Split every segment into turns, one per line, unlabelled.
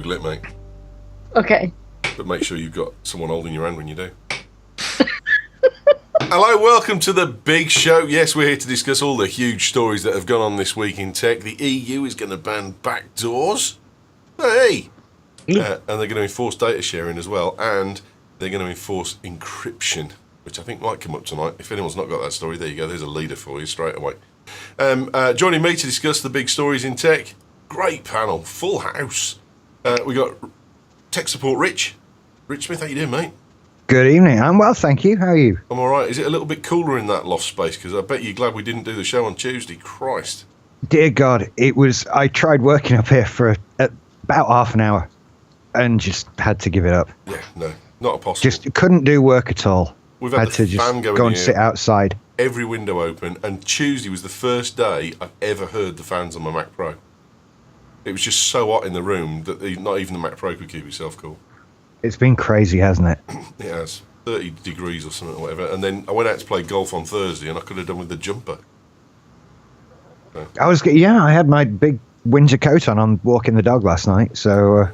Google it, mate.
Okay.
But make sure you've got someone holding your hand when you do. Hello, welcome to the big show. Yes, we're here to discuss all the huge stories that have gone on this week in tech. The EU is going to ban backdoors. Hey! And they're going to enforce data sharing as well. And they're going to enforce encryption, which I think might come up tonight. If anyone's not got that story, there you go. There's a leader for you straight away. Joining me to discuss the big stories in tech, great panel, full house. We got tech support Rich. Rich Smith, how you doing, mate?
Good evening. I'm well, thank you. How are you?
I'm all right. Is it a little bit cooler in that loft space? Because I bet you're glad we didn't do the show on Tuesday. Christ.
Dear God, it was. I tried working up here for about half an hour and just had to give it up.
Yeah, no, not possible.
Just couldn't do work at all.
We've had
to just go and sit outside.
Every window open, and Tuesday was the first day I've ever heard the fans on my Mac Pro. It was just so hot in the room that not even the Mac Pro could keep itself cool.
It's been crazy, hasn't it?
It has. 30 degrees or something or whatever. And then I went out to play golf on Thursday and I could have done with the jumper. So.
I had my big winter coat on walking the dog last night. So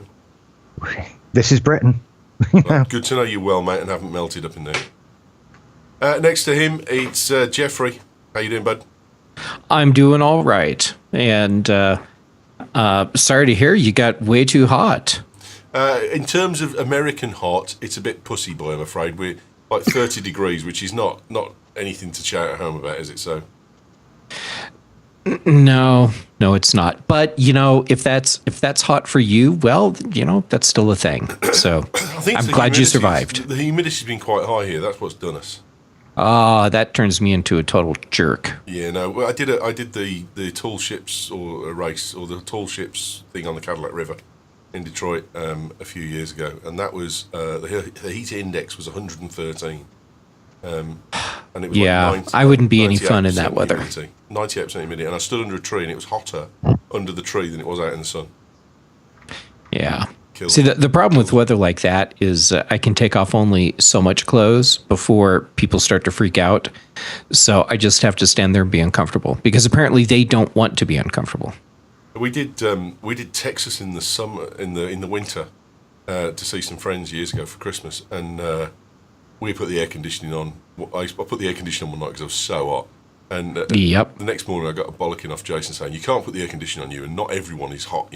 this is Britain.
Well, good to know you're well, mate, and haven't melted up in there. Next to him, it's Jeffrey. How you doing, bud?
I'm doing all right. And sorry to hear you got way too hot.
In terms of American hot, it's a bit pussy boy, I'm afraid. We're like 30 degrees, which is not anything to shout at home about, is it? So,
no, it's not. But if that's hot for you, well, that's still a thing. So I'm glad you survived.
The humidity's been quite high here. That's what's done us.
That turns me into a total jerk.
Yeah, no. Well, I did the tall ships or a race or the tall ships thing on the Cadillac River in Detroit a few years ago, and that was the heat index was 113, and it was
I wouldn't be any fun in that weather.
98% humidity, and I stood under a tree, and it was hotter under the tree than it was out in the sun.
Yeah. See, the problem with weather like that is I can take off only so much clothes before people start to freak out, so I just have to stand there and be uncomfortable because apparently they don't want to be uncomfortable. We
did Texas in the summer, in the winter, to see some friends years ago for Christmas, and we put the air conditioning on. I put the air conditioning on one night because I was so hot, and the next morning I got a bollocking off Jason saying, "You can't put the air conditioning on you, and not everyone is hot,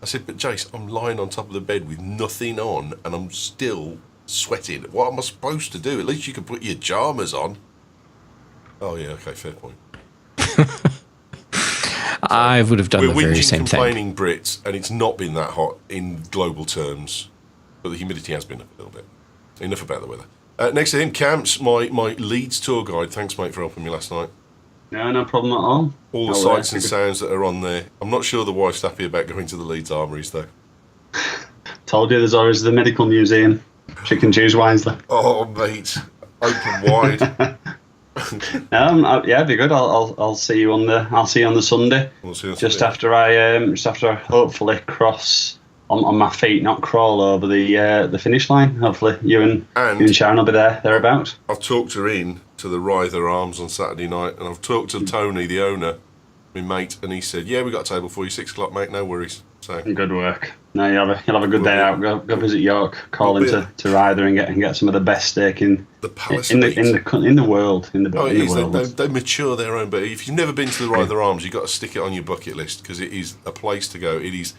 I said, "But Jace, I'm lying on top of the bed with nothing on, and I'm still sweating. What am I supposed to do? At least you can put your pajamas on." Oh yeah, okay, fair point.
I would have done the very same thing.
We're whinging, complaining Brits, and it's not been that hot in global terms, but the humidity has been up a little bit. Enough about the weather. Next to him, Camps, my Leeds tour guide. Thanks, mate, for helping me last night.
Yeah, no problem at all.
All the sights and sounds that are on there. I'm not sure the wife's happy about going to the Leeds Armouries, though.
Told you there's always the medical museum. She can choose wisely.
Oh, mate, open wide.
Yeah, be good. I'll see you on the Sunday.
We'll see you on
just
Sunday.
after I hopefully cross on my feet, not crawl over the finish line. Hopefully you and Sharon will be thereabouts.
I've talked her in to the Ryther Arms on Saturday night, and I've talked to Tony, the owner, my mate, and he said, "Yeah, we got a table for you, 6 o'clock, mate. No worries." So
good work. No, you'll have a good day out. Go visit York. Call into Ryther and get some of the best steak in the world.
They mature their own. But if you've never been to the Ryther Arms, you've got to stick it on your bucket list because it is a place to go. It is.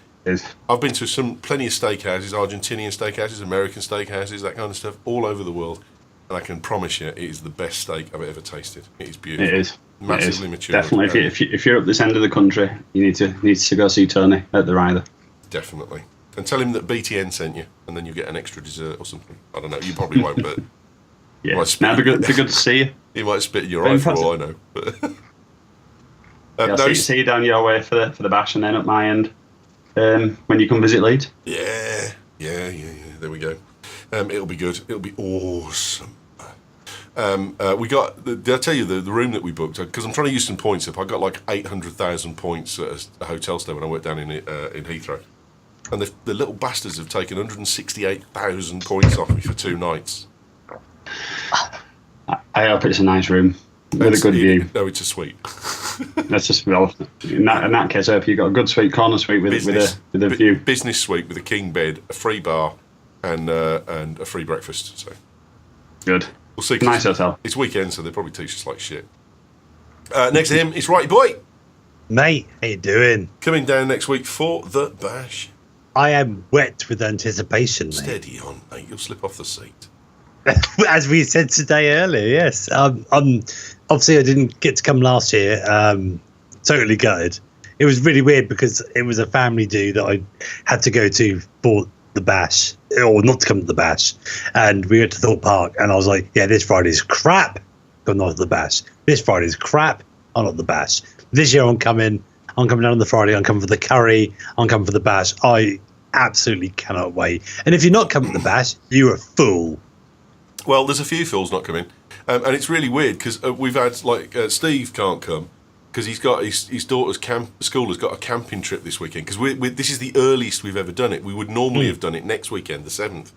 I've been to plenty of steakhouses, Argentinian steakhouses, American steakhouses, that kind of stuff, all over the world, and I can promise you, it is the best steak I've ever tasted. It is beautiful.
It is
massively mature.
Definitely, if you're up this end of the country, you need to go see Tony at the Ryther.
Definitely, and tell him that BTN sent you, and then you get an extra dessert or something. I don't know. You probably won't, but
yeah, be good to see you.
He might spit in your eye for all I know. But
see you down your way for the bash, and then at my end. When you come visit Leeds.
Yeah. There we go. It'll be good. It'll be awesome. We got. Did I tell you the room that we booked? Because I'm trying to use some points up. I got like 800,000 points at a hotel stay when I worked down in Heathrow, and the little bastards have taken 168,000 points off me for 2 nights.
I hope it's a nice room with a good view.
No, it's a suite.
That's just well. In that case, I hope you got a good suite, corner suite with a view.
Business suite with a king bed, a free bar, and a free breakfast. So
good.
We'll see.
Nice hotel.
It's weekend, so they probably teach us like shit. Next to him is Righty Boy.
Mate, how you doing?
Coming down next week for the bash.
I am wet with anticipation, mate.
Steady on, mate. You'll slip off the seat.
As we said today earlier, yes. Obviously, I didn't get to come last year. Totally gutted. It was really weird because it was a family do that I had to go to for the bash, or not to come to the bash. And we went to Thorpe Park, and I was like, yeah, this Friday's crap. I'm not at the bash. This Friday's crap. I'm not at the bash. This year I'm coming down on the Friday. I'm coming for the curry. I'm coming for the bash. I absolutely cannot wait. And if you're not coming to the bash, you're a fool.
Well, there's a few fools not coming. And it's really weird because we've had, Steve can't come because he's got his daughter's school has got a camping trip this weekend because this is the earliest we've ever done it. We would normally have done it next weekend, the 7th.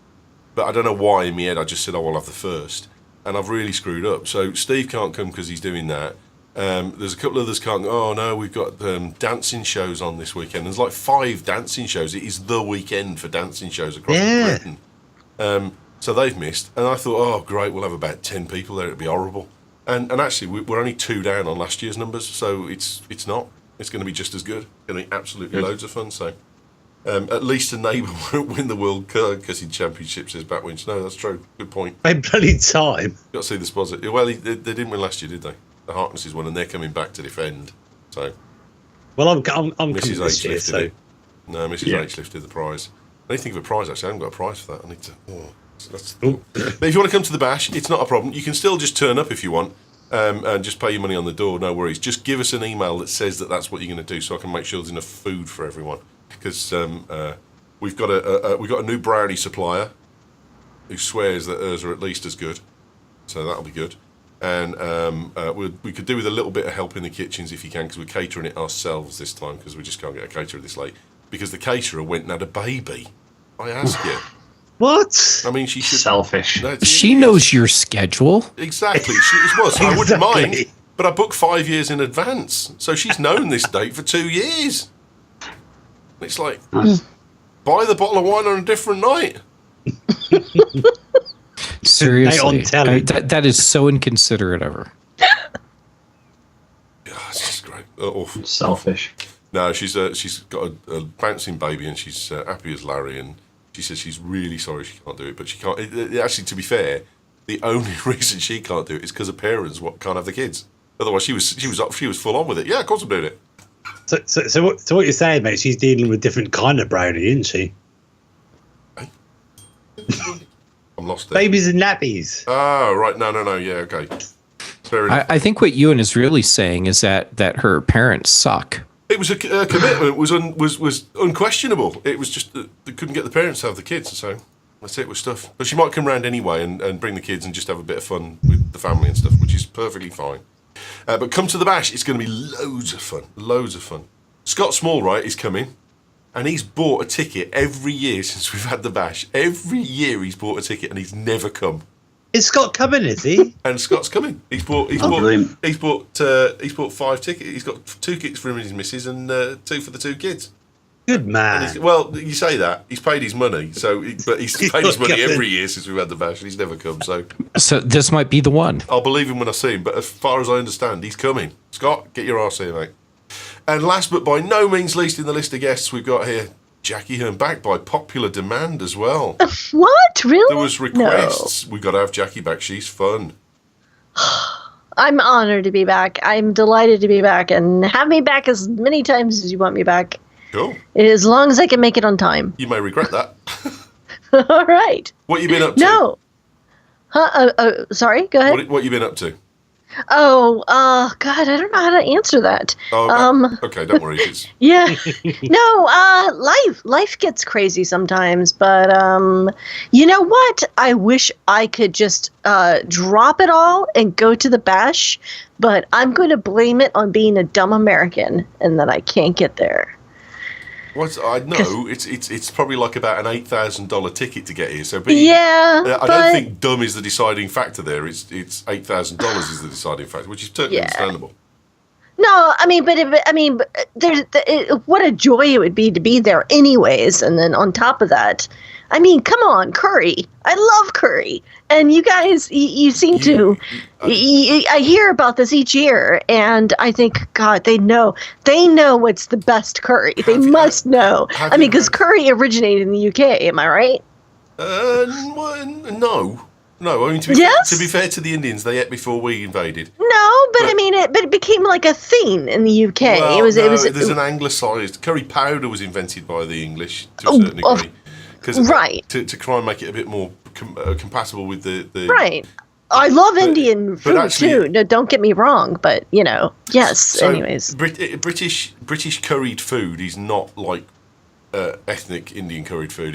But I don't know why in my head I just said, I'll have the 1st. And I've really screwed up. So Steve can't come because he's doing that. There's a couple of others can't. Oh no, we've got dancing shows on this weekend. There's like 5 dancing shows. It is the weekend for dancing shows across Britain. So they've missed, and I thought, oh great, we'll have about 10 people there. It'd be horrible. And actually, we're only 2 down on last year's numbers, so it's not. It's going to be just as good. It's going to be absolutely loads of fun. So at least a neighbour won't win the World Cussing Championship, says Batwinch. No, that's true. Good point.
By bloody time.
Got to see the Sposit. Well, they didn't win last year, did they? The Harknesses won, and they're coming back to defend. So,
well, I'm
Mrs.
H
lifted it. No, Mrs. H lifted the prize. I need to think of a prize. Actually, I haven't got a prize for that. I need to. But if you want to come to the bash, it's not a problem. You can still just turn up if you want, and just pay your money on the door. No worries. Just give us an email that says that's what you're going to do, so I can make sure there's enough food for everyone. Because we've got a new brownie supplier who swears that hers are at least as good, so that'll be good. And we could do with a little bit of help in the kitchens if you can, because we're catering it ourselves this time because we just can't get a caterer this late. Because the caterer went and had a baby. I ask you.
What?
I mean, she should.
Selfish.
No,
she knows your schedule.
Exactly. It was. I wouldn't mind, but I booked 5 years in advance, so she's known this date for 2 years. It's like, buy the bottle of wine on a different night.
Seriously, that is so inconsiderate of her.
It's just great. Awful.
Selfish.
No, she's got a bouncing baby, and she's happy as Larry, and she says she's really sorry she can't do it, but she can't. Actually, to be fair, the only reason she can't do it is because her parents can't have the kids. Otherwise, she was full on with it. Yeah, of course I'm doing it.
So what you're saying, mate? She's dealing with different kind of brownie, isn't she?
I'm lost there.
Babies and nappies.
Oh, right. No. Yeah, okay. Fair enough.
I think what Ewan is really saying is that her parents suck.
It was a commitment. Was unquestionable. It was just that they couldn't get the parents to have the kids, so that's it with stuff. But she might come round anyway and bring the kids and just have a bit of fun with the family and stuff, which is perfectly fine. But come to the bash. It's going to be loads of fun. Loads of fun. Scott Smallwright is coming, and he's bought a ticket every year since we've had the bash. Every year he's bought a ticket, and he's never come.
Is Scott coming? Is he?
And Scott's coming. He's bought 5 tickets. He's got 2 tickets for him and his missus, and 2 for the 2 kids.
Good man.
Well, you say that he's paid his money, but he's paid his money every year since we've had the bash, and he's never come. So
this might be the one.
I'll believe him when I see him. But as far as I understand, he's coming. Scott, get your arse here, mate. And last but by no means least in the list of guests we've got here, Jackie Hearn, back by popular demand as well.
What? Really?
There was requests. No. We've got to have Jackie back. She's fun.
I'm honored to be back. I'm delighted to be back, and have me back as many times as you want me back.
Cool.
As long as I can make it on time.
You may regret that.
All right.
What you been up to?
No. Sorry, go ahead.
What you been up to?
God, I don't know how to answer that.
Oh, okay, don't worry.
Yeah. No, life gets crazy sometimes, but you know what? I wish I could just drop it all and go to the bash, but I'm going to blame it on being a dumb American and that I can't get there.
I know it's probably like about an $8,000 ticket to get here. So,
yeah,
I don't think dumb is the deciding factor there. It's $8,000 is the deciding factor, which is totally understandable.
No, I mean, but what a joy it would be to be there, anyways. And then on top of that, I mean, come on, curry. I love curry, and you guys, you seem to. I hear about this each year, and I think, God, they know what's the best curry. They must know. I mean, because curry originated in the UK. Am I right?
No. No, I mean, to be fair to the Indians, they ate before we invaded.
No, but I mean, it became like a thing in the UK.
Well, there's an anglicised curry powder was invented by the English to a certain degree,
right?
To try and make it a bit more compatible with the
right. I love Indian food too. No, don't get me wrong, but yes. So anyways,
British curried food is not like ethnic Indian curried food.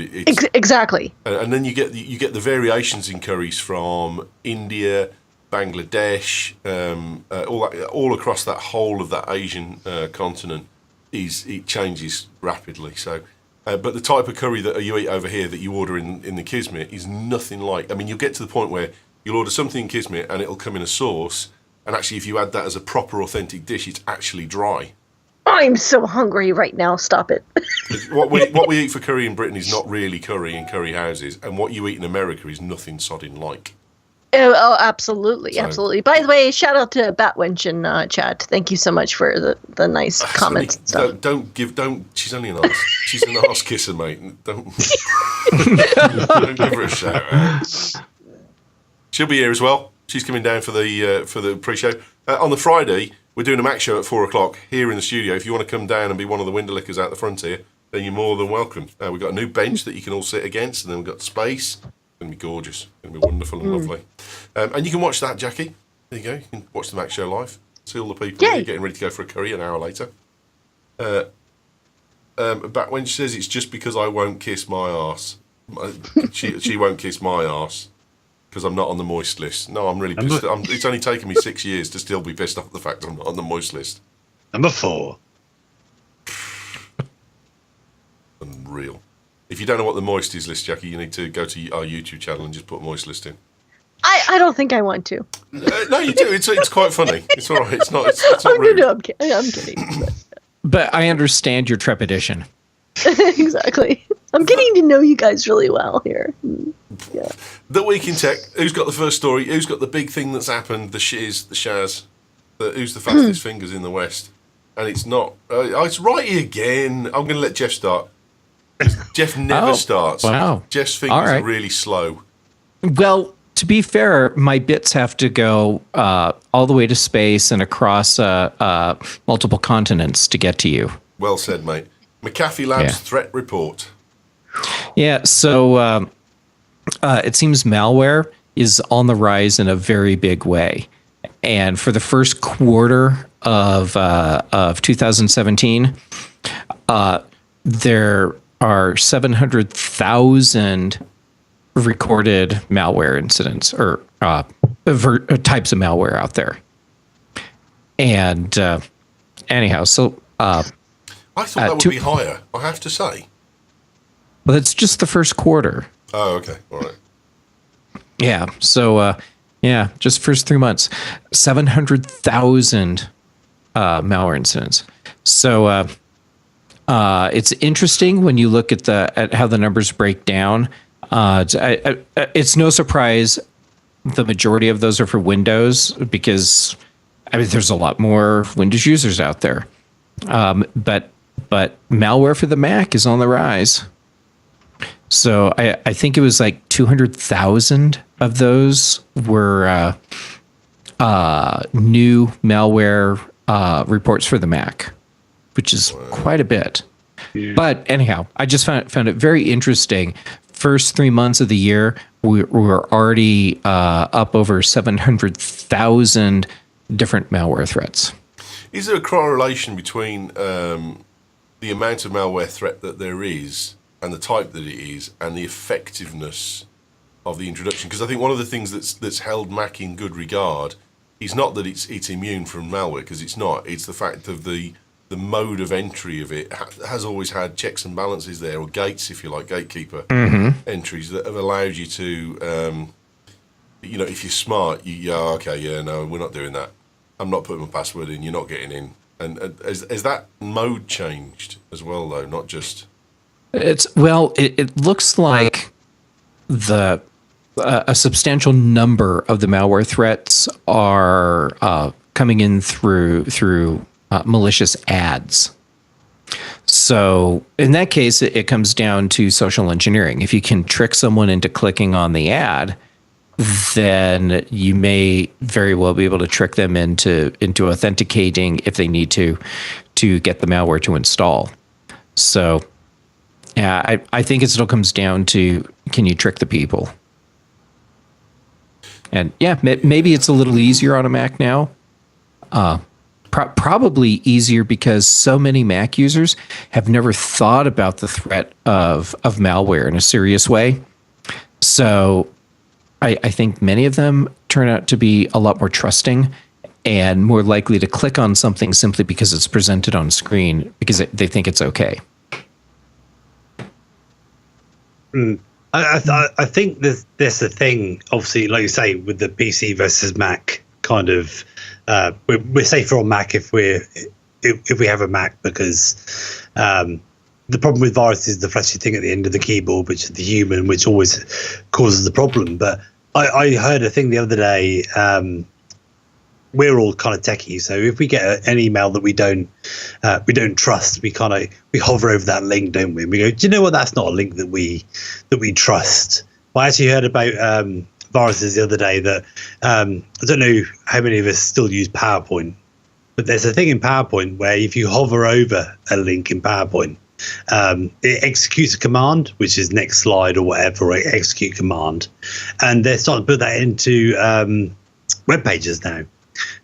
Exactly.
And then you get the variations in curries from India, Bangladesh, all across that whole of that Asian continent. It changes rapidly. So, but the type of curry that you eat over here that you order in the Kismet is nothing like. I mean, you'll get to the point where you'll order something in Kismet and it'll come in a sauce, and actually, if you add that as a proper authentic dish, it's actually dry.
I'm so hungry right now. Stop it.
What we eat for curry in Britain is not really curry in curry houses, and what you eat in America is nothing sodding like.
Oh, absolutely, absolutely. By the way, shout out to Batwench in chat. Thank you so much for the nice comments. And stuff.
Don't. She's only an arse. She's an arse kisser, mate. Don't give her a shout out. She'll be here as well. She's coming down for the pre-show on the Friday. We're doing a Mac show at 4:00 here in the studio. If you want to come down and be one of the window lickers out the front here, then you're more than welcome. We've got a new bench that you can all sit against, and then we've got space. It's going to be gorgeous. It's going to be wonderful and lovely. And you can watch that, Jackie. There you go. You can watch the Mac show live. See all the people here getting ready to go for a curry an hour later. Back when she says it's just because I won't kiss my arse. She won't kiss my arse. Because I'm not on the moist list. No, I'm really pissed. It's only taken me 6 years to still be pissed off the fact I'm not on the moist list.
Number 4.
Unreal. If you don't know what the moist is list, Jackie, you need to go to our YouTube channel and just put moist list in.
I don't think I want to.
No, you do. It's quite funny. It's all right. It's not. It's not rude.
I'm kidding.
But I understand your trepidation.
Exactly. I'm getting to know you guys really well here. Yeah.
The Week in Tech. Who's got the first story? Who's got the big thing that's happened? The shiz, the shaz. Who's the fastest fingers in the West? And it's not. It's righty again. I'm going to let Jeff start. Jeff never starts.
Wow.
Jeff's fingers are really slow.
Well, to be fair, my bits have to go all the way to space and across multiple continents to get to you.
Well said, mate. McAfee Labs threat report.
Yeah, so it seems malware is on the rise in a very big way. And for the first quarter of 2017, there are 700,000 recorded malware incidents or types of malware out there. And anyhow, so...
I thought that would be higher, I have to say.
Well, that's just the first quarter.
Oh, okay. All right.
Yeah. So, just first 3 months, 700,000 malware incidents. So, it's interesting when you look at how the numbers break down. It's no surprise the majority of those are for Windows because, there's a lot more Windows users out there. But malware for the Mac is on the rise. So I think it was like 200,000 of those were new malware reports for the Mac, which is quite a bit. Yeah. But anyhow, I just found it very interesting. First 3 months of the year, we were already up over 700,000 different malware threats.
Is there a correlation between the amount of malware threat that there is and the type that it is and the effectiveness of the introduction? Because I think one of the things that's held Mac in good regard is not that it's immune from malware, because it's not. It's the fact of the mode of entry of it has always had checks and balances there, or gates, if you like, gatekeeper entries that have allowed you to, if you're smart, no, we're not doing that. I'm not putting my password in. You're not getting in. And is that mode changed as well, though? Not just. It
looks like a substantial number of the malware threats are coming in through malicious ads. So in that case, it comes down to social engineering. If you can trick someone into clicking on the ad, then you may very well be able to trick them into authenticating if they need to get the malware to install. So yeah, I think it still comes down to, can you trick the people? And yeah, maybe it's a little easier on a Mac now. Probably easier because so many Mac users have never thought about the threat of malware in a serious way. So I think many of them turn out to be a lot more trusting and more likely to click on something simply because it's presented on screen because they think it's okay.
I think there's a thing, obviously, like you say, with the PC versus Mac kind of. We're safer on Mac if we have a Mac because the problem with viruses is the fleshy thing at the end of the keyboard, which is the human, which always causes the problem. But I heard a thing the other day. We're all kind of techie, so if we get an email that we don't trust, we hover over that link, don't we? We go, do you know what? That's not a link that we trust. Well, I actually heard about viruses the other day that I don't know how many of us still use PowerPoint, but there's a thing in PowerPoint where if you hover over a link in PowerPoint, it executes a command, which is next slide or whatever, or execute command, and they're starting to put that into web pages now.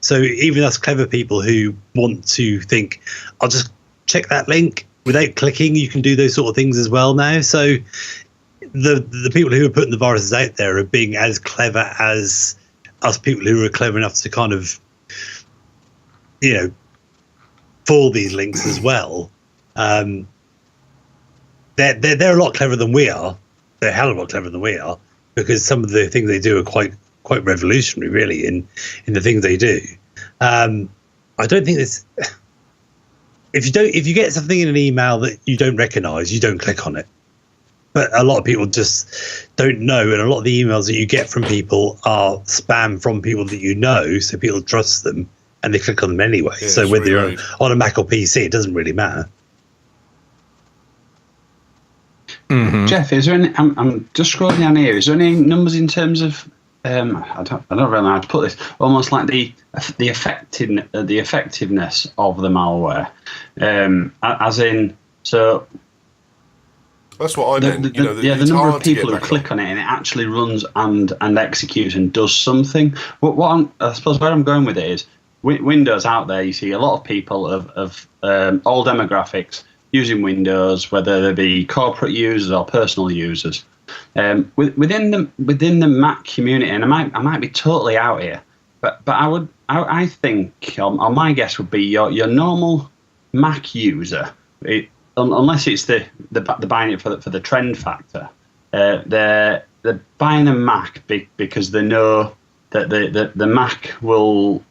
So even us clever people who want to think, I'll just check that link without clicking, you can do those sort of things as well now. So the people who are putting the viruses out there are being as clever as us people who are clever enough to kind of, fool these links as well. They're a lot cleverer than we are. They're a hell of a lot cleverer than we are because some of the things they do are quite revolutionary, really, in the things they do. I don't think it's. If you get something in an email that you don't recognise, you don't click on it. But a lot of people just don't know, and a lot of the emails that you get from people are spam from people that you know, so people trust them and they click on them anyway. Yeah, so whether you're on a Mac or PC, it doesn't really matter.
Mm-hmm. Jeff, is there any? I'm just scrolling down here. Is there any numbers in terms of? I don't really know how to put this. Almost like the effectiveness of the malware, as in so.
That's what I meant.
The number of people who click on it and it actually runs and executes and does something. I suppose where I'm going with it is Windows out there. You see a lot of people of all demographics using Windows, whether they be corporate users or personal users. Within the Mac community, and I might be totally out here, but I think my guess would be your normal Mac user. Unless it's the buying it for the trend factor, they're buying a Mac because they know that the Mac will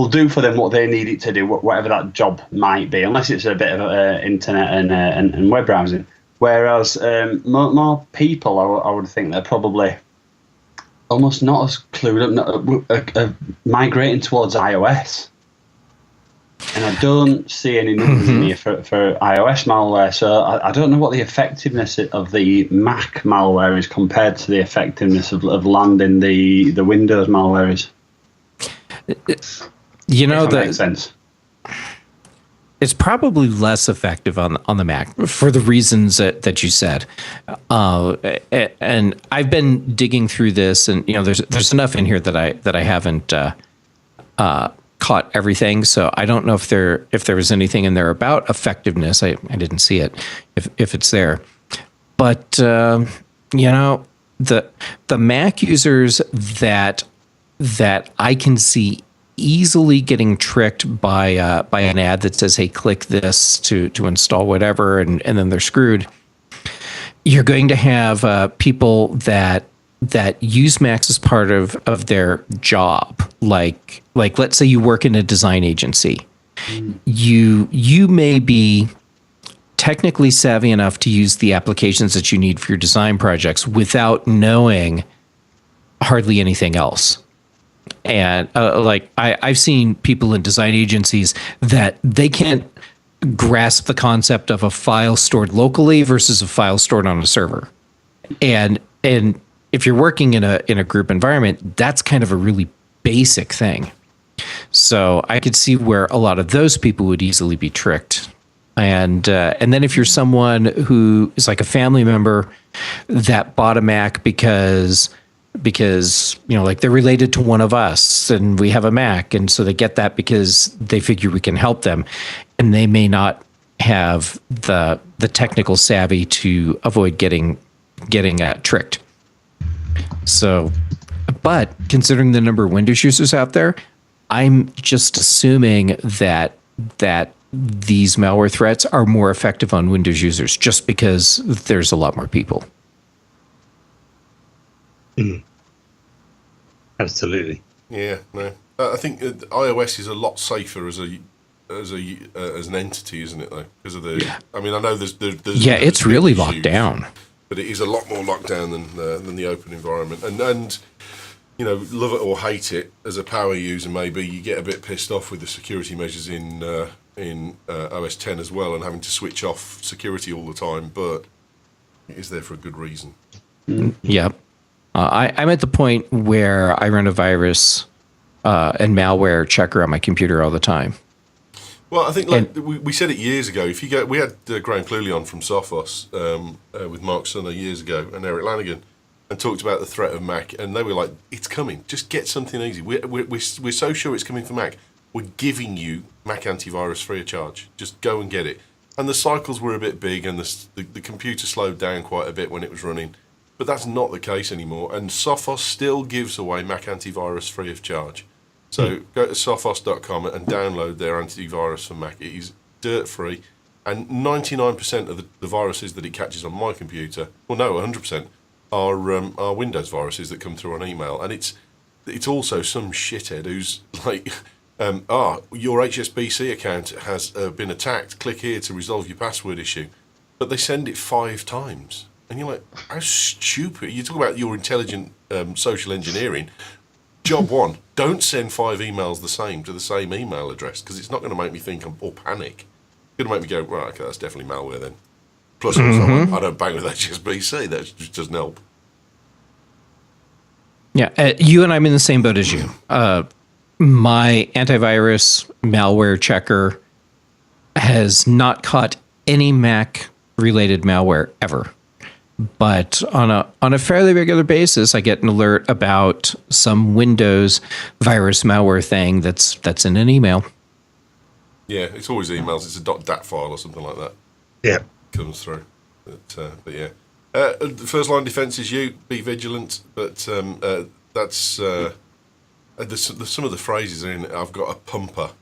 do for them what they need it to do, whatever that job might be. Unless it's a bit of internet and web browsing. Whereas more people, I would think they're probably almost not as clued up, migrating towards iOS. And I don't see any numbers in here for iOS malware, so I don't know what the effectiveness of the Mac malware is compared to the effectiveness of landing the Windows malware is.
That
makes sense.
It's probably less effective on the Mac for the reasons that you said. And I've been digging through this, and there's enough in here that I haven't caught everything, so I don't know if there was anything in there about effectiveness. I didn't see it if it's there, but the Mac users that I can see easily getting tricked by an ad that says, hey, click this to install whatever, and then they're screwed. You're going to have people that that use Macs as part of their job. Like let's say you work in a design agency. You may be technically savvy enough to use the applications that you need for your design projects without knowing hardly anything else. And I've seen people in design agencies that they can't grasp the concept of a file stored locally versus a file stored on a server. And if you're working in a group environment, that's kind of a really basic thing. So I could see where a lot of those people would easily be tricked. And then if you're someone who is like a family member that bought a Mac because like they're related to one of us and we have a Mac, and so they get that because they figure we can help them, and they may not have the technical savvy to avoid getting tricked. So, but considering the number of Windows users out there, I'm just assuming that these malware threats are more effective on Windows users just because there's a lot more people.
Absolutely.
Yeah, no. I think iOS is a lot safer as an entity, isn't it? Though, because of the. I mean, I know there's
it's really locked down,
but it is a lot more locked down than the open environment. And you know, love it or hate it, as a power user, maybe you get a bit pissed off with the security measures in OS 10 as well, and having to switch off security all the time. But it is there for a good reason.
Yeah. I'm at the point where I run a virus and malware checker on my computer all the time.
Well, I think we said it years ago. If you go, we had Graham Cluley on from Sophos with Mark Sunner years ago and Eric Lanigan, and talked about the threat of Mac, and they were like, "It's coming. Just get something easy. We're so sure it's coming for Mac. We're giving you Mac antivirus free of charge. Just go and get it." And the cycles were a bit big, and the computer slowed down quite a bit when it was running. But that's not the case anymore, and Sophos still gives away Mac antivirus free of charge. So go to sophos.com and download their antivirus for Mac. It is dirt-free, and 99% of the viruses that it catches on my computer, well, no, 100%, are Windows viruses that come through on email. And it's also some shithead who's like, your HSBC account has been attacked. Click here to resolve your password issue. But they send it 5 times. And you're like, how stupid. You talk about your intelligent social engineering. Job 1, don't send 5 emails the same to the same email address, because it's not going to make me think or panic. It's going to make me go, right, okay, that's definitely malware then. Plus, also, I don't bang with HSBC. That just doesn't help.
Yeah, you and I'm in the same boat as you. My antivirus malware checker has not caught any Mac-related malware ever. But on a fairly regular basis, I get an alert about some Windows virus malware thing that's in an email.
Yeah, it's always emails. It's a .dat file or something like that.
Yeah,
comes through. But yeah, the first line of defence is you. Be vigilant. But that's some of the phrases are in. I've got a pumper.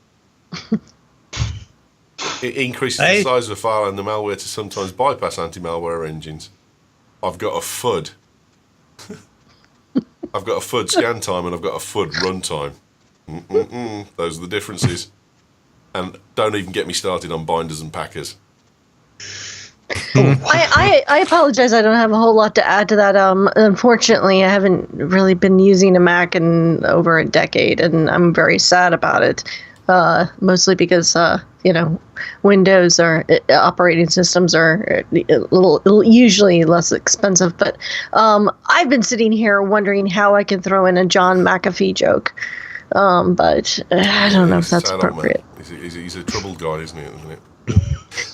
It increases the size of a file and the malware to sometimes bypass anti-malware engines. I've got a FUD. I've got a FUD scan time and I've got a FUD run time. Those are the differences. And don't even get me started on binders and packers.
I apologize. I don't have a whole lot to add to that. Unfortunately, I haven't really been using a Mac in over a decade, and I'm very sad about it. Mostly because Windows or operating systems are usually less expensive. But I've been sitting here wondering how I can throw in a John McAfee joke. But I don't know if that's appropriate.
He's a troubled guy, isn't he, at the minute?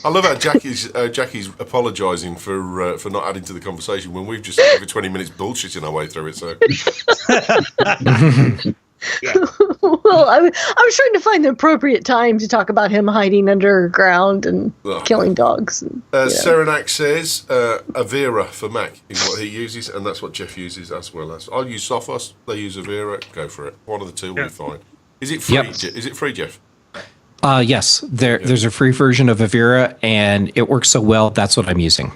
I love how Jackie's apologising for not adding to the conversation when we've just over 20 minutes bullshitting our way through it. So.
Well, I was trying to find the appropriate time to talk about him hiding underground and killing dogs.
Serenak says Avira for Mac is what he uses, and that's what Jeff uses as well. I'll use Sophos. They use Avira. Go for it. One of the two will be fine. Is it free? Yep. Is it free, Jeff?
Yes. There's a free version of Avira, and it works so well. That's what I'm using.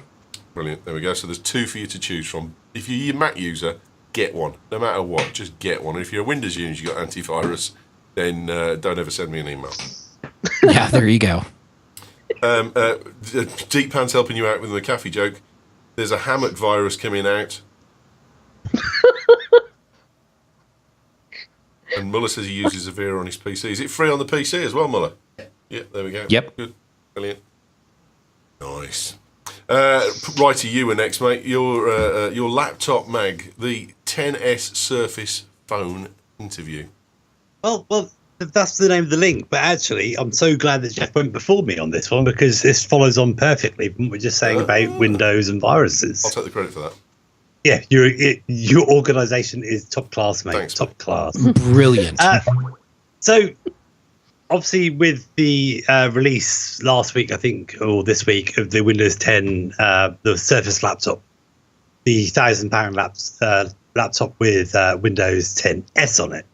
Brilliant. There we go. So there's 2 for you to choose from. If you're a Mac user, get one. No matter what, just get one. And if you're a Windows user, you've got antivirus, then don't ever send me an email.
Yeah, there you go.
Deep Pants helping you out with the McAfee joke. There's a hammock virus coming out. And Muller says he uses Avira on his PC. Is it free on the PC as well, Muller? Yeah, there we go.
Yep.
Good. Brilliant. Nice. Right to you next, mate. Your laptop mag, the 10S Surface phone interview.
Well, that's the name of the link. But actually, I'm so glad that Jeff went before me on this one because this follows on perfectly from what we're just saying about Windows and viruses.
I'll take the credit for that.
Yeah, your organisation is top class, mate.
Thanks,
top class.
Brilliant.
So, obviously, with the release last week, I think, or this week, of the Windows 10, the Surface laptop, the £1,000 laptop with Windows 10S on it.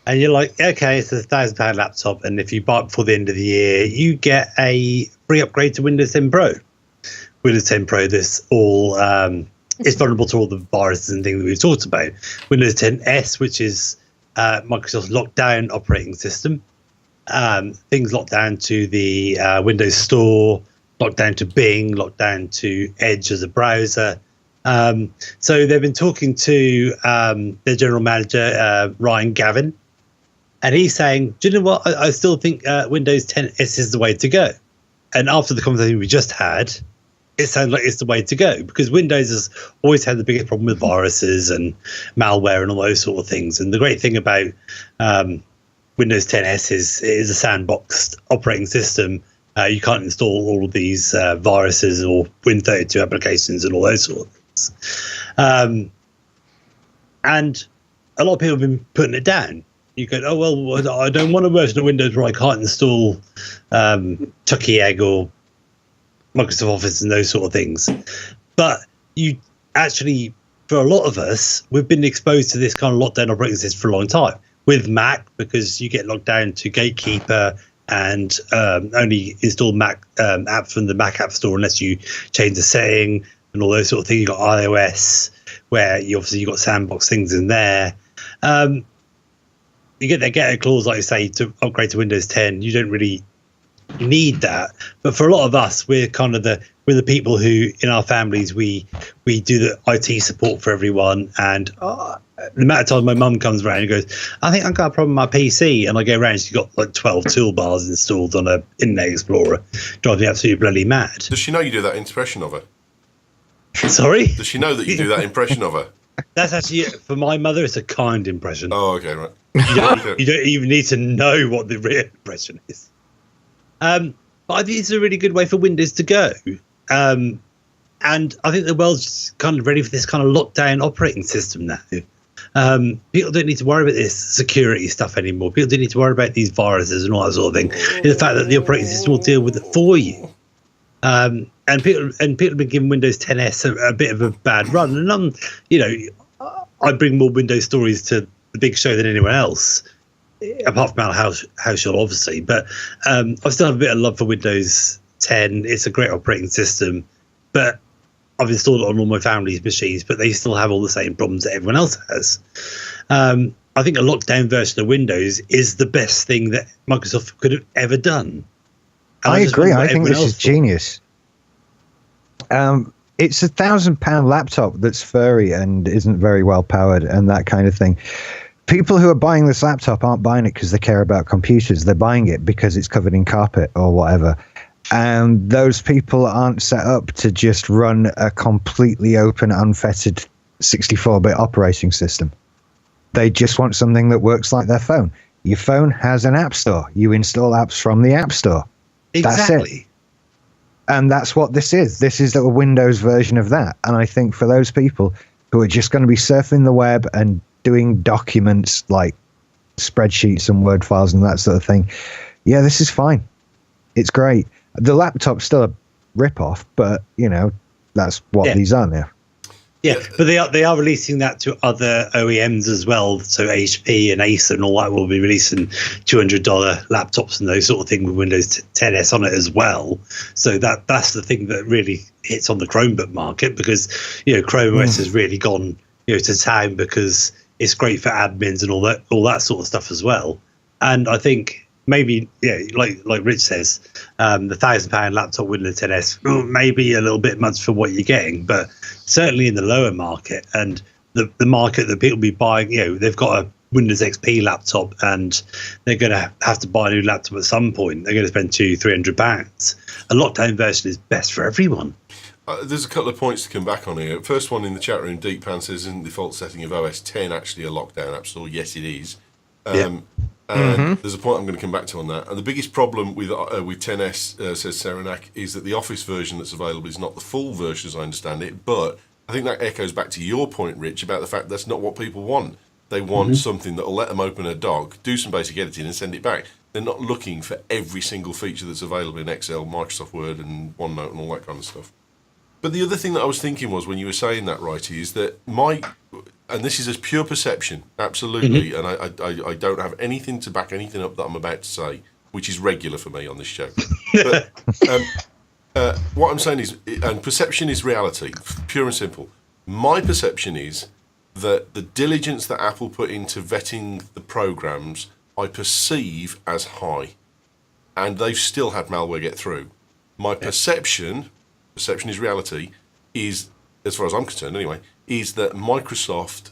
And you're like, okay, it's a £1,000 laptop, and if you buy it before the end of the year, you get a free upgrade to Windows 10 Pro. Windows 10 Pro, this all it's vulnerable to all the viruses and things that we've talked about. Windows 10S, which is Microsoft's lockdown operating system. Things locked down to the Windows Store, locked down to Bing, locked down to Edge as a browser. So they've been talking to their general manager, Ryan Gavin, and he's saying, do you know what? I still think Windows 10S is the way to go. And after the conversation we just had, it sounds like it's the way to go because Windows has always had the biggest problem with viruses and malware and all those sort of things. And the great thing about Windows 10S is it is a sandboxed operating system. You can't install all of these viruses or Win32 applications and all those sort of things. And a lot of people have been putting it down. You go, oh, well, I don't want a version of Windows where I can't install Chucky Egg or Microsoft Office and those sort of things. But you actually, for a lot of us, we've been exposed to this kind of lockdown operating system for a long time. With Mac, because you get locked down to Gatekeeper and only install Mac apps from the Mac App Store unless you change the setting and all those sort of things. You've got iOS, where you've got sandbox things in there. You get that get a clause, like you say, to upgrade to Windows 10. You don't really need that. But for a lot of us, we're kind of we're the people who, in our families, we do the IT support for everyone. And the amount of time my mum comes around and goes, I think I've got a problem with my PC. And I go around and she's got like 12 toolbars installed on a Internet Explorer. Drives me absolutely bloody mad.
Does she know you do that impression of her?
Sorry?
Does she know that you do that impression of her?
That's actually, for my mother, it's a kind impression.
Oh, okay, right.
You don't even need to know what the real impression is. But I think it's a really good way for Windows to go. And I think the world's kind of ready for this kind of lockdown operating system now. People don't need to worry about this security stuff anymore. People don't need to worry about these viruses and all that sort of thing. It's the fact that the operating system will deal with it for you. And people have been giving Windows 10S a bit of a bad run. And I bring more Windows stories to the big show than anyone else, apart from Al Houshall, obviously. But I still have a bit of love for Windows 10. It's a great operating system, but I've installed it on all my family's machines, but they still have all the same problems that everyone else has. I think a lockdown version of Windows is the best thing that Microsoft could have ever done. And
I agree. I think this is genius. It's a £1,000 laptop that's furry and isn't very well powered and that kind of thing. People who are buying this laptop aren't buying it because they care about computers. They're buying it because it's covered in carpet or whatever. And those people aren't set up to just run a completely open, unfettered 64-bit operating system. They just want something that works like their phone. Your phone has an app store. You install apps from the app store.
Exactly.
That's it. And that's what this is. This is a Windows version of that. And I think for those people who are just going to be surfing the web and doing documents like spreadsheets and Word files and that sort of thing, yeah, this is fine. It's great. The laptop's still a rip-off, but, that's what these are now.
Yeah, but they are releasing that to other OEMs as well. So HP and Acer and all that will be releasing $200 laptops and those sort of things with Windows 10S on it as well. So that's the thing that really hits on the Chromebook market because Chrome OS has really gone to town because it's great for admins and all that sort of stuff as well. And I think maybe, like Rich says, the £1,000 laptop Windows 10S maybe a little bit much for what you're getting, but certainly in the lower market and the market that people be buying, they've got a Windows XP laptop and they're going to have to buy a new laptop at some point. They're going to spend £200-300. A lockdown version is best for everyone.
There's a couple of points to come back on here. First one in the chat room, Deep Pan says, isn't the default setting of OS 10 actually a lockdown app store? Yes, it is. And there's a point I'm going to come back to on that. And the biggest problem with 10S, says Serenak, is that the Office version that's available is not the full version as I understand it. But I think that echoes back to your point, Rich, about the fact that's not what people want. They want something that will let them open a doc, do some basic editing and send it back. They're not looking for every single feature that's available in Excel, Microsoft Word and OneNote and all that kind of stuff. But the other thing that I was thinking was, when you were saying that, Righty, is that and this is as pure perception, absolutely, and I don't have anything to back anything up that I'm about to say, which is regular for me on this show. But what I'm saying is, and perception is reality, pure and simple. My perception is that the diligence that Apple put into vetting the programs, I perceive as high, and they've still had malware get through. My perception is reality, is, as far as I'm concerned anyway, is that Microsoft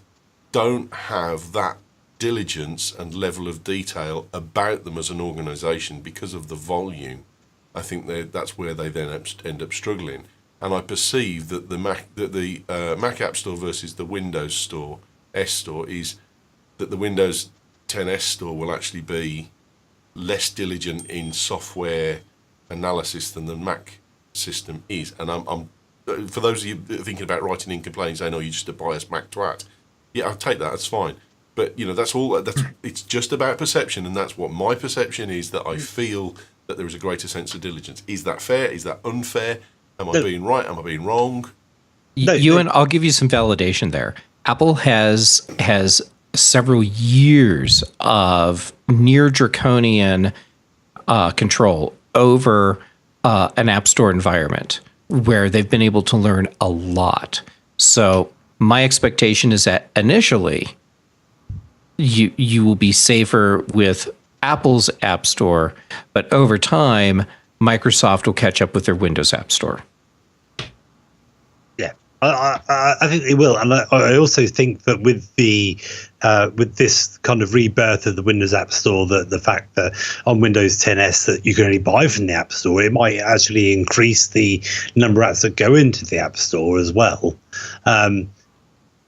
don't have that diligence and level of detail about them as an organisation because of the volume. I think that's where they then end up struggling. And I perceive that the Mac App Store versus the Windows Store, S Store, is that the Windows 10S Store will actually be less diligent in software analysis than the Mac system is. And I'm for those of you thinking about writing in complaints saying, "Oh, you're just a biased Mac twat," yeah, I'll take that. That's fine. But that's all. It's just about perception, and that's what my perception is. That I feel that there is a greater sense of diligence. Is that fair? Is that unfair? Am I being right? Am I being wrong?
Ewan, I'll give you some validation there. Apple has several years of near draconian control over an App Store environment where they've been able to learn a lot. So my expectation is that initially you will be safer with Apple's App Store, but over time, Microsoft will catch up with their Windows App Store.
Yeah, I think they will, and I also think that with this kind of rebirth of the Windows App Store, the fact that on Windows 10S that you can only buy from the App Store, it might actually increase the number of apps that go into the App Store as well.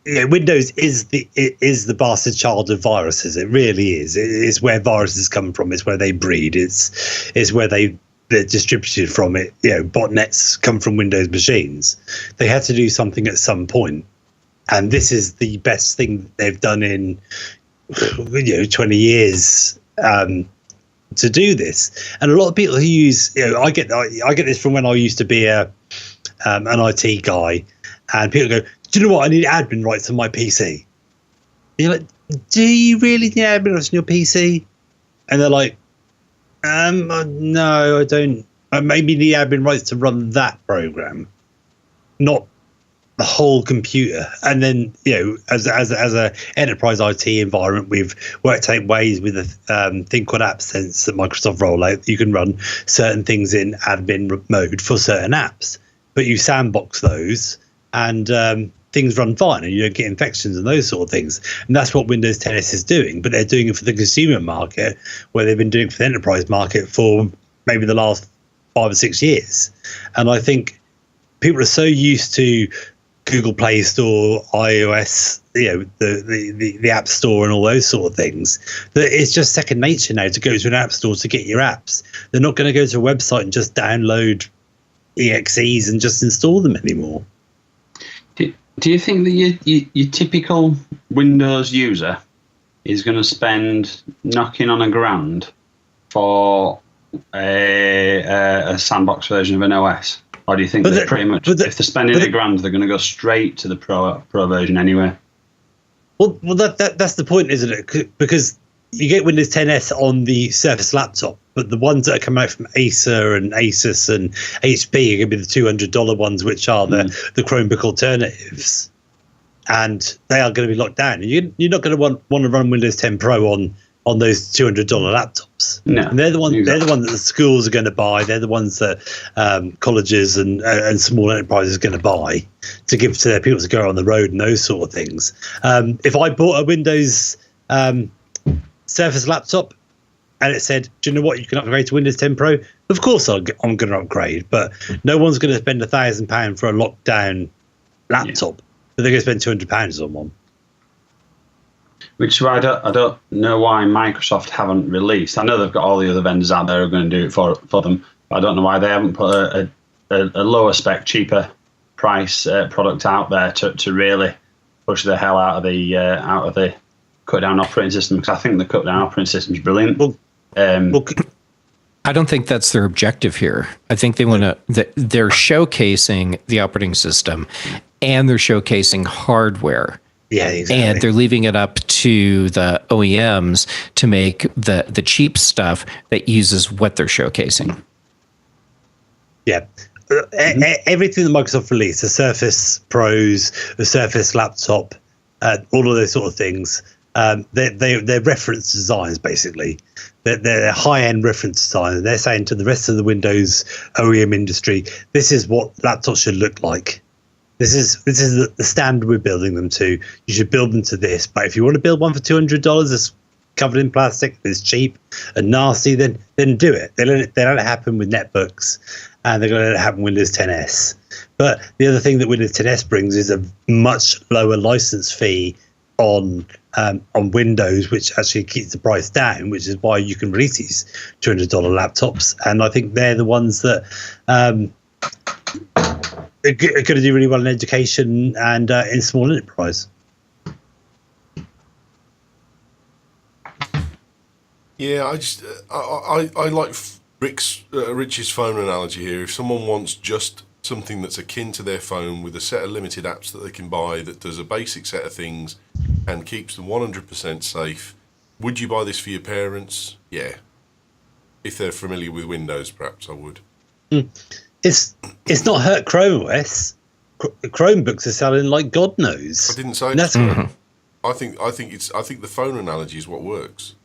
Windows is the bastard child of viruses. It really is. It's where viruses come from. It's where they breed. It's where they're distributed from. Botnets come from Windows machines. They had to do something at some point, and this is the best thing they've done in 20 years to do this. And a lot of people who use, I get this from when I used to be an IT guy, and people go, "Do you know what? I need admin rights on my PC." And you're like, "Do you really need admin rights on your PC?" And they're like, "No, I don't. I maybe need admin rights to run that program, not the whole computer." And then, as a enterprise IT environment, we've worked out ways with a thing called AppSense that Microsoft roll out. You can run certain things in admin mode for certain apps, but you sandbox those, and things run fine, and you don't get infections and those sort of things. And that's what Windows 10S is doing, but they're doing it for the consumer market, where they've been doing it for the enterprise market for maybe the last 5 or 6 years. And I think people are so used to Google Play Store, iOS, the App Store and all those sort of things, that it's just second nature now to go to an App Store to get your apps. They're not going to go to a website and just download EXEs and just install them anymore.
Do you think that your typical Windows user is going to spend knocking on $1,000 for a sandbox version of an OS? Or do you think that pretty much, if they're spending $1,000, they're going to go straight to the pro version anyway?
Well, that's the point, isn't it? Because you get Windows 10S on the Surface laptop, but the ones that are coming out from Acer and Asus and HP are going to be the $200 ones, which are the Chromebook alternatives. and they are going to be locked down. You're not going to want to run Windows 10 Pro on those $200 laptops.
No,
and they're the ones.
exactly.
They're the ones that the schools are going to buy. They're the ones that colleges and small enterprises are going to buy to give to their people to go on the road and those sort of things. If I bought a Windows Surface laptop and it said, "Do you know what? You can upgrade to Windows 10 Pro." Of course, I'm going to upgrade, but no one's going to spend £1,000 for a lockdown laptop. But they're going to spend £200 on one.
Which is why I don't know why Microsoft haven't released. I know they've got all the other vendors out there who are going to do it for them. But I don't know why they haven't put a lower spec, cheaper price product out there to really push the hell out of the cut down operating system. Because I think the cut down operating system is brilliant.
I don't think that's their objective here. I think they want to. They're showcasing the operating system, and they're showcasing hardware.
Yeah, exactly.
And they're leaving it up to the OEMs to make the cheap stuff that uses what they're showcasing.
Yeah. Everything that Microsoft released, the Surface Pros, the Surface laptop, all of those sort of things, they're reference designs, basically. They're high-end reference designs. They're saying to the rest of the Windows OEM industry, this is what laptops should look like. This is the standard we're building them to. You should build them to this. But if you want to build one for $200 that's covered in plastic, that's cheap and nasty, then do it. They let it happen with netbooks, and they're going to let it happen with Windows 10s. But the other thing that Windows 10s brings is a much lower license fee on Windows, which actually keeps the price down, which is why you can release these $200 laptops. And I think they're the ones that are going to do really well in education and in small enterprise.
Yeah, I like Rich's phone analogy here. If someone wants just something that's akin to their phone with a set of limited apps that they can buy that does a basic set of things and keeps them 100% safe, would you buy this for your parents? Yeah. If they're familiar with Windows, perhaps I would.
It's not hurt Chrome OS. Chromebooks are selling like God knows.
I didn't say
that's
that. I think the phone analogy is what works.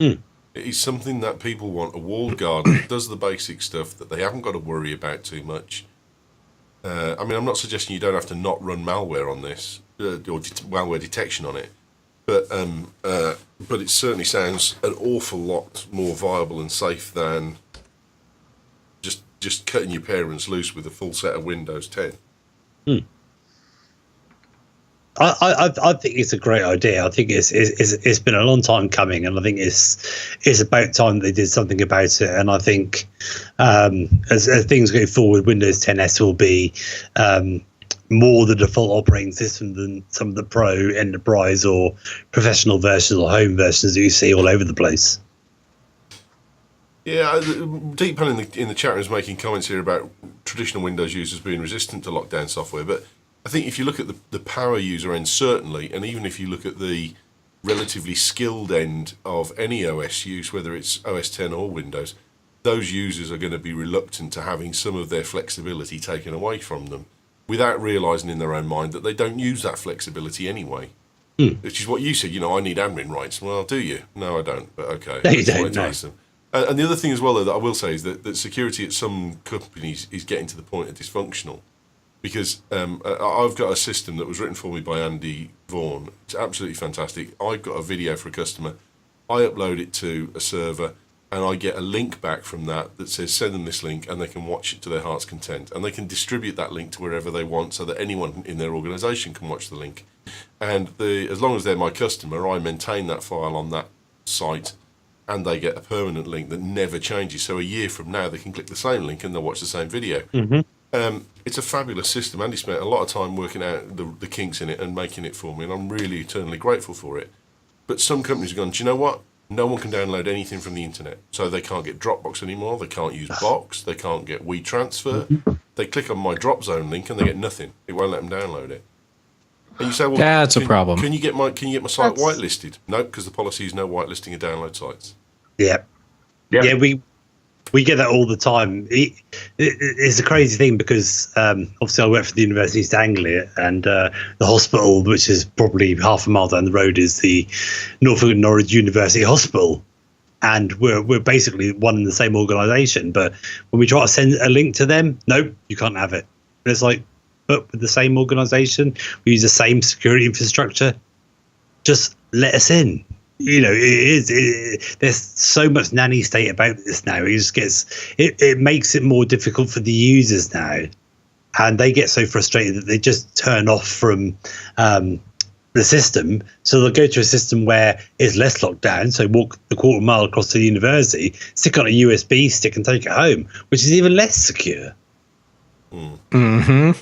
It is something that people want, a walled garden that does the basic stuff that they haven't got to worry about too much. I mean, I'm not suggesting you don't have to not run malware on this or malware detection on it, but it certainly sounds an awful lot more viable and safe than just cutting your parents loose with a full set of Windows 10.
I think it's a great idea. I think it's been a long time coming, and I think it's about time they did something about it. And I think as things go forward, Windows 10s will be more the default operating system than some of the Pro, Enterprise, or professional versions or home versions that you see all over the place.
Yeah, Deep Pan in the chat room is making comments here about traditional Windows users being resistant to lockdown software, but I think if you look at the power user end, certainly, and even if you look at the relatively skilled end of any OS use, whether it's OS 10 or Windows, those users are going to be reluctant to having some of their flexibility taken away from them without realising in their own mind that they don't use that flexibility anyway. Which is what you said, I need admin rights. Well, do you? No, I don't, but okay.
No, you don't, no.
And the other thing as well, though, that I will say is that security at some companies is getting to the point of dysfunctional. Because I've got a system that was written for me by Andy Vaughan. It's absolutely fantastic. I've got a video for a customer. I upload it to a server, and I get a link back from that says send them this link, and they can watch it to their heart's content. And they can distribute that link to wherever they want so that anyone in their organisation can watch the link. And as long as they're my customer, I maintain that file on that site, and they get a permanent link that never changes. So a year from now, they can click the same link and they'll watch the same video. It's a fabulous system. Andy spent a lot of time working out the kinks in it and making it for me, and I'm really eternally grateful for it. But some companies have gone, do you know what? No one can download anything from the internet. So they can't get Dropbox anymore. They can't use Box. They can't get WeTransfer. They click on my Drop Zone link and they get nothing. It won't let them download it. And you say, well,
that's a problem.
Can you get my site whitelisted? No, because the policy is no whitelisting of download sites.
Yeah. We we get that all the time. It's a crazy thing because obviously I work for the University of East Anglia, and the hospital, which is probably half a mile down the road, is the Norfolk Norwich University Hospital. And we're basically one and the same organisation. But when we try to send a link to them, nope, you can't have it. And it's like, but with the same organisation, we use the same security infrastructure. Just let us in. You know, there's so much nanny state about this now. It makes it more difficult for the users now, and they get so frustrated that they just turn off from the system. So they'll go to a system where it's less locked down. So walk the quarter mile across to the university, stick on a USB stick, and take it home, which is even less secure.
Mm-hmm.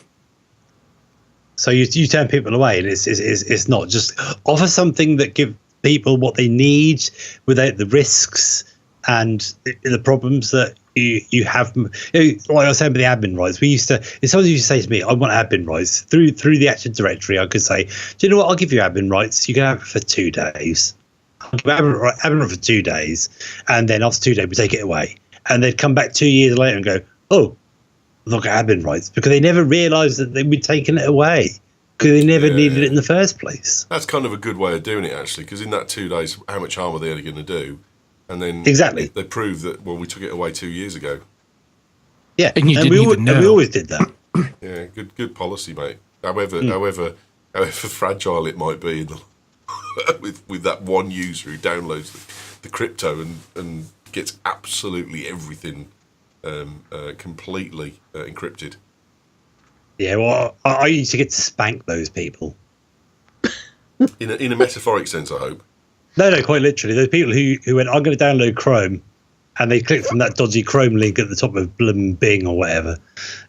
So you turn people away, and it's not just offer something that give people what they need without the risks and the problems that you have. Like I was saying with the admin rights, we used to. If someone used to say to me, "I want admin rights," through the Active Directory, I could say, "Do you know what? I'll give you admin rights. You can have it for 2 days. I'll give admin right for 2 days, and then after 2 days, we take it away." And they'd come back 2 years later and go, "Oh, look at admin rights," because they never realised that they'd be taking it away because they never needed it in the first place.
That's kind of a good way of doing it, actually, because in that 2 days, how much harm are they going to do? And then
exactly
they prove that, well, we took it away 2 years ago.
Yeah,
and we
always did that.
Yeah, good policy, mate. However fragile it might be with that one user who downloads the crypto and gets absolutely everything completely encrypted.
Yeah, well, I used to get to spank those people.
In a metaphoric sense, I hope. No,
quite literally. Those people who went, "I'm going to download Chrome," and they clicked from that dodgy Chrome link at the top of Bing or whatever,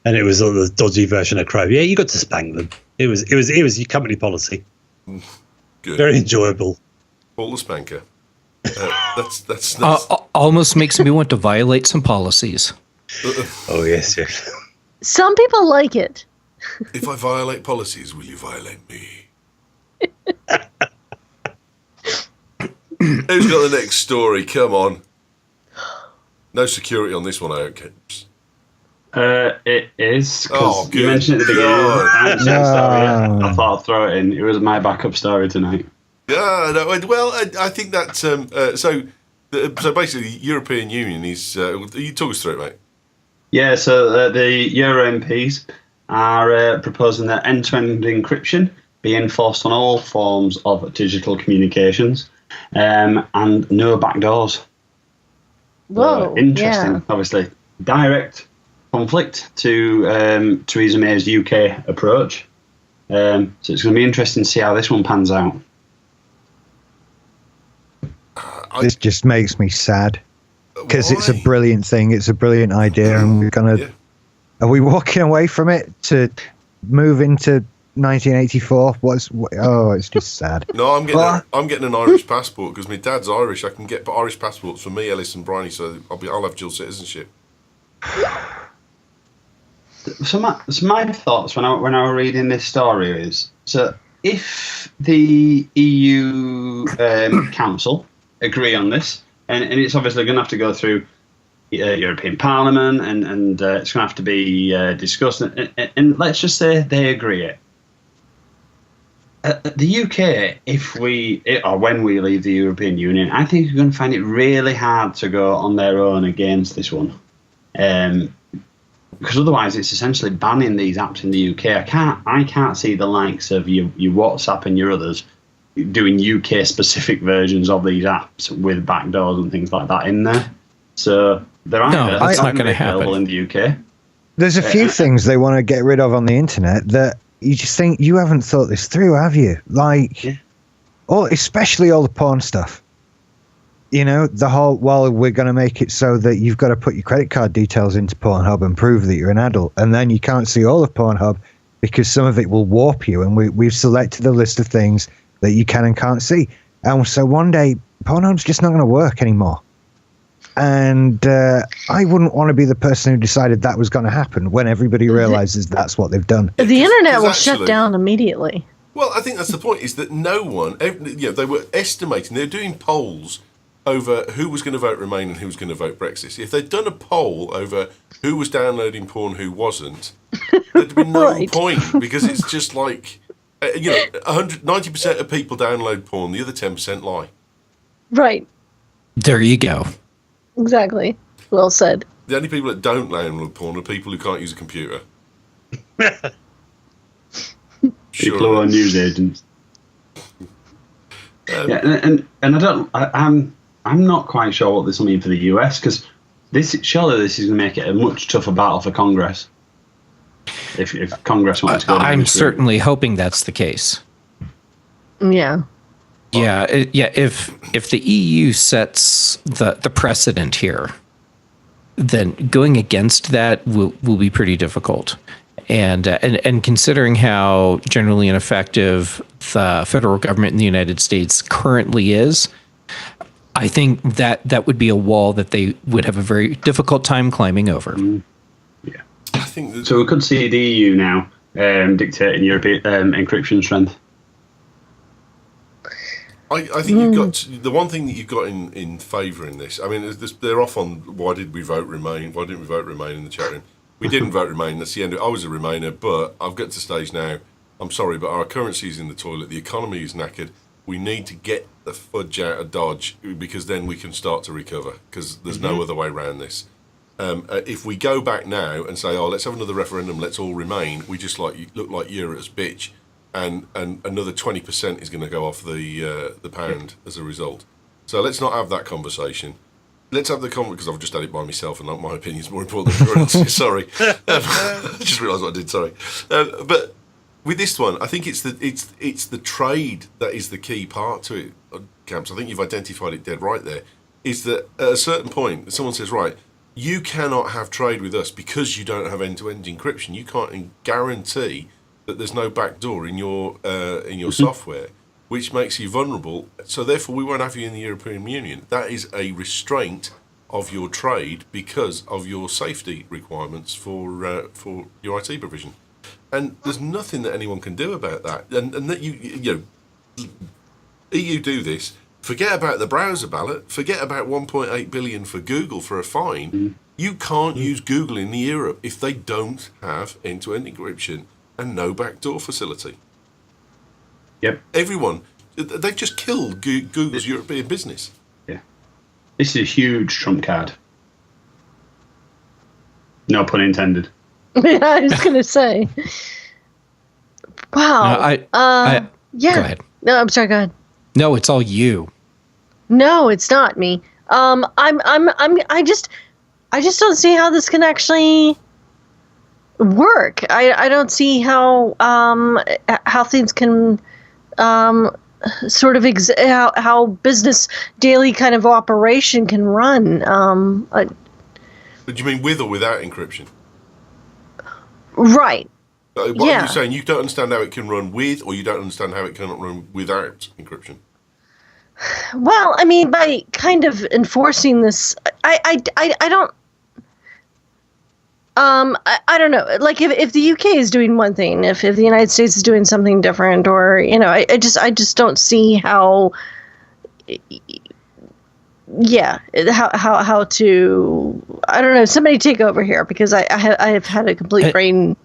and it was all the dodgy version of Chrome. Yeah, you got to spank them. It was your company policy.
Good.
Very enjoyable.
Paul the Spanker. That's
almost makes me want to violate some policies.
Oh yes.
Some people like it.
If I violate policies, will you violate me? Who's got the next story? Come on. No security on this one, I hope.
It is.
Oh,
you mentioned it at the beginning. I thought I'd throw it in. It was my backup story tonight.
Yeah, no, well, I think that so basically, the European Union is. You talk us through it, mate.
Yeah, so the Euro MPs are proposing that end-to-end encryption be enforced on all forms of digital communications, and no backdoors.
Whoa!
Interesting,
yeah.
Obviously. Direct conflict to Theresa May's UK approach. So it's going to be interesting to see how this one pans out.
This just makes me sad because it's a brilliant thing. It's a brilliant idea, and we're gonna. Yeah. Are we walking away from it to move into 1984? It's just sad.
No, I'm getting an Irish passport because my dad's Irish. I can get Irish passports for me, Ellis, and Bryony, so I'll have dual citizenship.
So my thoughts when I was reading this story is, so if the EU Council agree on this, and it's obviously going to have to go through European Parliament, and it's going to have to be discussed, and let's just say they agree it. The UK, when we leave the European Union, I think we're going to find it really hard to go on their own against this one. Because otherwise it's essentially banning these apps in the UK. I can't see the likes of your WhatsApp and your others doing UK specific versions of these apps with backdoors and things like that in there. So they're
that's not going to happen
in the UK.
There's a few things they want to get rid of on the internet that you just think you haven't thought this through, have you? Like, especially all the porn stuff. You know, the whole, we're going to make it so that you've got to put your credit card details into Pornhub and prove that you're an adult. And then you can't see all of Pornhub because some of it will warp you. And we've selected a list of things that you can and can't see. And so one day, Pornhub's just not going to work anymore. And I wouldn't want to be the person who decided that was going to happen when everybody realizes that's what they've done.
The internet will shut down immediately.
Well, I think that's the point, is that no one, they were estimating, they were doing polls over who was going to vote Remain and who was going to vote Brexit. If they'd done a poll over who was downloading porn, who wasn't, there'd be no point, because it's just like, 90% of people download porn, the other 10% lie.
Right.
There you go.
Exactly. Well said.
The only people that don't download porn are people who can't use a computer.
People who are news agents. And I'm not quite sure what this will mean for the US, because surely this is going to make it a much tougher battle for Congress. If Congress wants to go,
I'm certainly hoping that's the case.
Yeah.
Yeah, if the EU sets the precedent here, then going against that will be pretty difficult. And considering how generally ineffective the federal government in the United States currently is, I think that would be a wall that they would have a very difficult time climbing over.
Yeah, I think so. We could see the EU now dictating European encryption strength.
I think you've got the one thing that you've got in favour in this. I mean, they're off on why did we vote Remain? Why didn't we vote Remain in the chat room? We didn't vote Remain. That's the end. I was a Remainer, but I've got to the stage now. I'm sorry, but our currency is in the toilet. The economy is knackered. We need to get the fudge out of Dodge, because then we can start to recover, because there's no other way around this. If we go back now and say, let's have another referendum, let's all Remain, we just look like Europe's bitch, and another 20% is going to go off the pound as a result. So let's not have that conversation. Let's have the conversation, because I've just had it by myself, and my opinion is more important than currency. Sorry, I just realised what I did. Sorry, but with this one, I think it's the trade that is the key part to it, Camps. I think you've identified it dead right there. Is that at a certain point, someone says, right, you cannot have trade with us because you don't have end-to-end encryption. You can't guarantee that there's no backdoor in your software, which makes you vulnerable. So therefore, we won't have you in the European Union. That is a restraint of your trade because of your safety requirements for your IT provision. And there's nothing that anyone can do about that. And that EU do this. Forget about the browser ballot. Forget about 1.8 billion for Google for a fine. You can't use Google in Europe if they don't have end-to-end encryption and no backdoor facility.
Yep.
Everyone, they've just killed Google's European business.
Yeah. This is a huge trump card. No pun intended.
Yeah, I was going to say. Wow.
Yeah. Go ahead.
No, I'm sorry. Go ahead.
No, it's all you.
No, it's not me. I just don't see how this can actually work. I don't see how things can sort of how business daily kind of operation can run.
But you mean with or without encryption?
Right.
What are you saying? You don't understand how it can run with, or you don't understand how it cannot run without encryption?
Well, I mean, by kind of enforcing this, I don't. I don't know. Like if the UK is doing one thing, if the United States is doing something different, or I just don't see how. Yeah, how to? I don't know. Somebody take over here, because I have had a complete brain.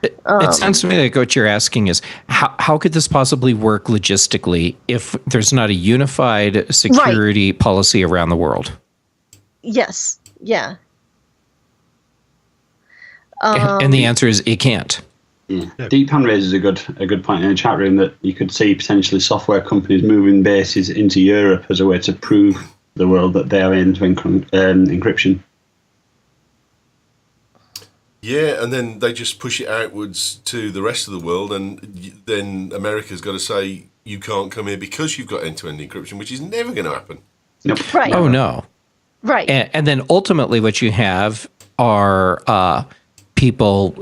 It sounds to me like what you're asking is how could this possibly work logistically if there's not a unified security policy around the world?
Yes. Yeah.
And the answer is it can't.
Yeah. Deepan raises a good point in the chat room that you could see potentially software companies moving bases into Europe as a way to prove the world that they are into encryption.
Yeah, and then they just push it outwards to the rest of the world, and then America's got to say, you can't come here because you've got end-to-end encryption, which is never going to happen.
Nope.
Right.
Oh, no.
Right.
And then ultimately what you have are people,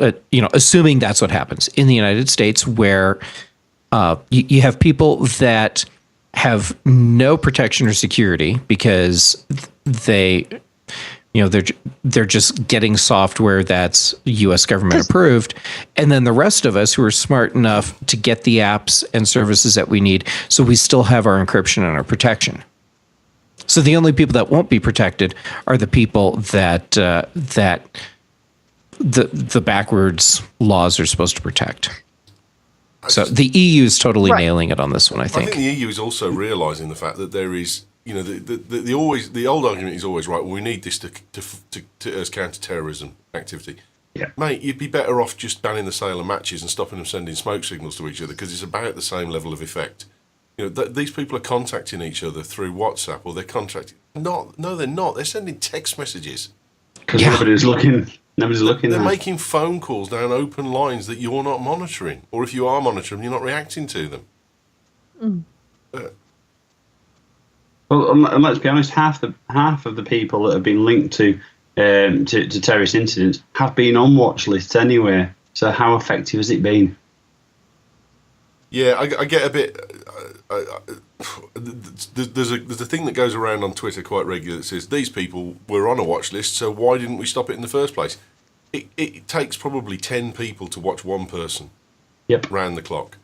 assuming that's what happens in the United States, where you have people that have no protection or security because they're just getting software that's U.S. government approved, and then the rest of us who are smart enough to get the apps and services that we need, so we still have our encryption and our protection. So the only people that won't be protected are the people that the backwards laws are supposed to protect. So the EU is totally nailing it on this one, I think.
I think the EU is also realising the fact that there is, the old argument is always right. Well, we need this to as counter-terrorism activity.
Yeah.
Mate, you'd be better off just banning the sale of matches and stopping them sending smoke signals to each other, because it's about the same level of effect. These people are contacting each other through WhatsApp, or they're contacting. No, they're not. They're sending text messages.
Because nobody's looking. Nobody's looking.
They're making phone calls down open lines that you're not monitoring, or if you are monitoring, you're not reacting to them.
Well, and let's be honest. Half of the people that have been linked to terrorist incidents have been on watch lists anyway. So how effective has it been?
Yeah, I get a bit. There's a thing that goes around on Twitter quite regularly that says these people were on a watch list, so why didn't we stop it in the first place? It takes probably 10 people to watch one person.
Yep.
Round the clock.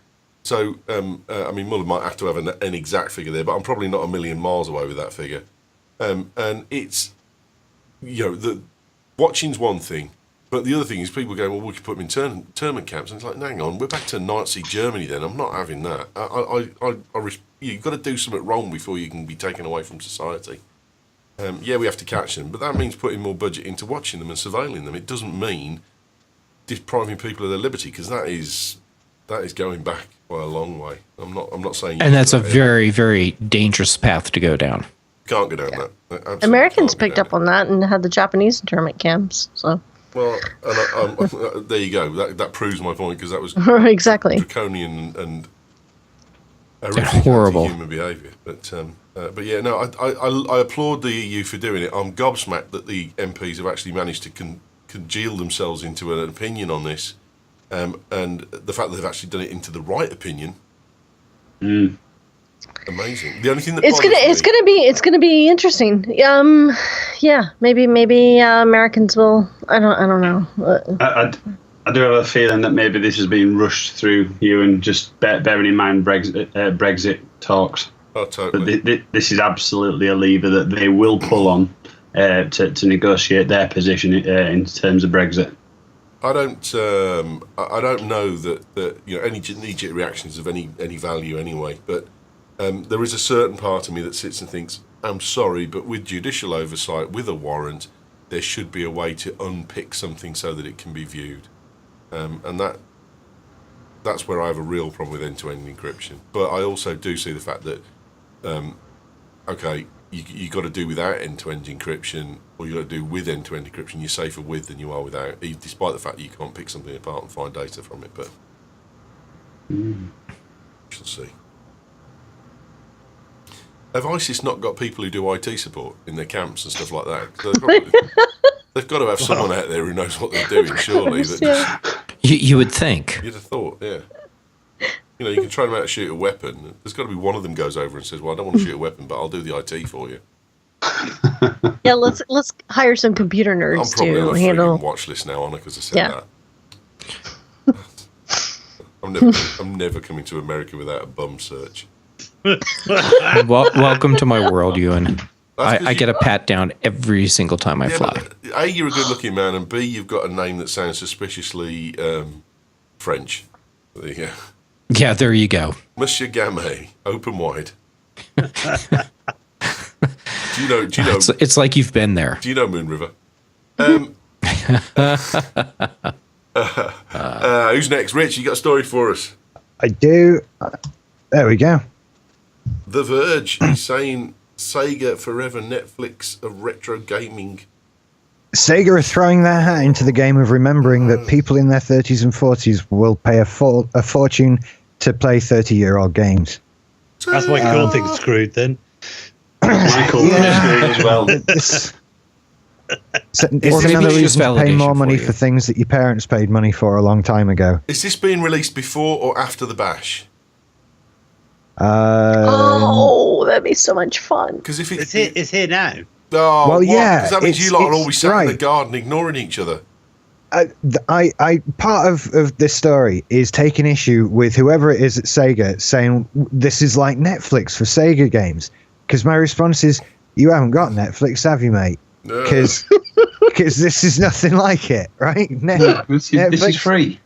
So Muller might have to have an exact figure there, but I'm probably not a million miles away with that figure. And it's the watching's one thing. But the other thing is people go, well, we could put them in internment camps. And it's like, hang on, we're back to Nazi Germany then. I'm not having that. You've got to do something wrong before you can be taken away from society. We have to catch them. But that means putting more budget into watching them and surveilling them. It doesn't mean depriving people of their liberty, because that is going back by a long way. I'm not saying...
And that's a very, very dangerous path to go down.
Can't go down that.
Americans picked up on that and had the Japanese internment camps, so...
Well, there you go. That proves my point, because that was
exactly
draconian and
horrible
human behaviour. But yeah, no, I applaud the EU for doing it. I'm gobsmacked that the MPs have actually managed to congeal themselves into an opinion on this, and the fact that they've actually done it into the right opinion. Amazing. The only thing that
it's gonna be interesting. Maybe Americans will. I don't know.
I do have a feeling that maybe this has been rushed through you, and just bearing in mind Brexit talks.
Oh, totally.
This is absolutely a lever that they will pull on to negotiate their position in terms of Brexit.
I don't know that any knee-jerk reactions of any value anyway, but. There is a certain part of me that sits and thinks, I'm sorry, but with judicial oversight, with a warrant, there should be a way to unpick something so that it can be viewed. And that's where I have a real problem with end-to-end encryption. But I also do see the fact that, you got to do without end-to-end encryption, or you got to do with end-to-end encryption. You're safer with than you are without, despite the fact that you can't pick something apart and find data from it. But we'll see. Have ISIS not got people who do IT support in their camps and stuff like that? They've got to have someone out there who knows what they're doing, surely.
You would think.
You'd have thought, yeah. You can train them how to shoot a weapon. There's got to be one of them goes over and says, well, I don't want to shoot a weapon, but I'll do the IT for you.
Yeah, let's hire some computer nerds to handle.
I'm on a watch list now, Anna, because I said that. I'm never coming to America without a bum search.
Welcome to my world, Ewan. I get a pat down every single time I fly.
A, you're a good-looking man, and B, you've got a name that sounds suspiciously French. There you go.
Yeah, there you go.
Monsieur Gamay, open wide. Do you know?
It's like you've been there.
Do you know Moon River? Who's next? Rich, you got a story for us?
I do. There we go.
The Verge is saying Sega forever, Netflix of retro gaming.
Sega are throwing their hat into the game of remembering that people in their 30s and 40s will pay a fortune to play 30-year-old games.
That's why Cool Thing's screwed then.
Michael screwed as well.
It's another reason to pay more money for things that your parents paid money for a long time ago.
Is this being released before or after the bash?
That'd be so much fun.
Because if
it's here now.
Oh,
well, yeah.
Because that means you lot are always sat in the garden ignoring each other.
Part of this story is taking issue with whoever it is at Sega saying this is like Netflix for Sega games. Because my response is, you haven't got Netflix, have you, mate?
No.
Because this is nothing like it, right?
This is free.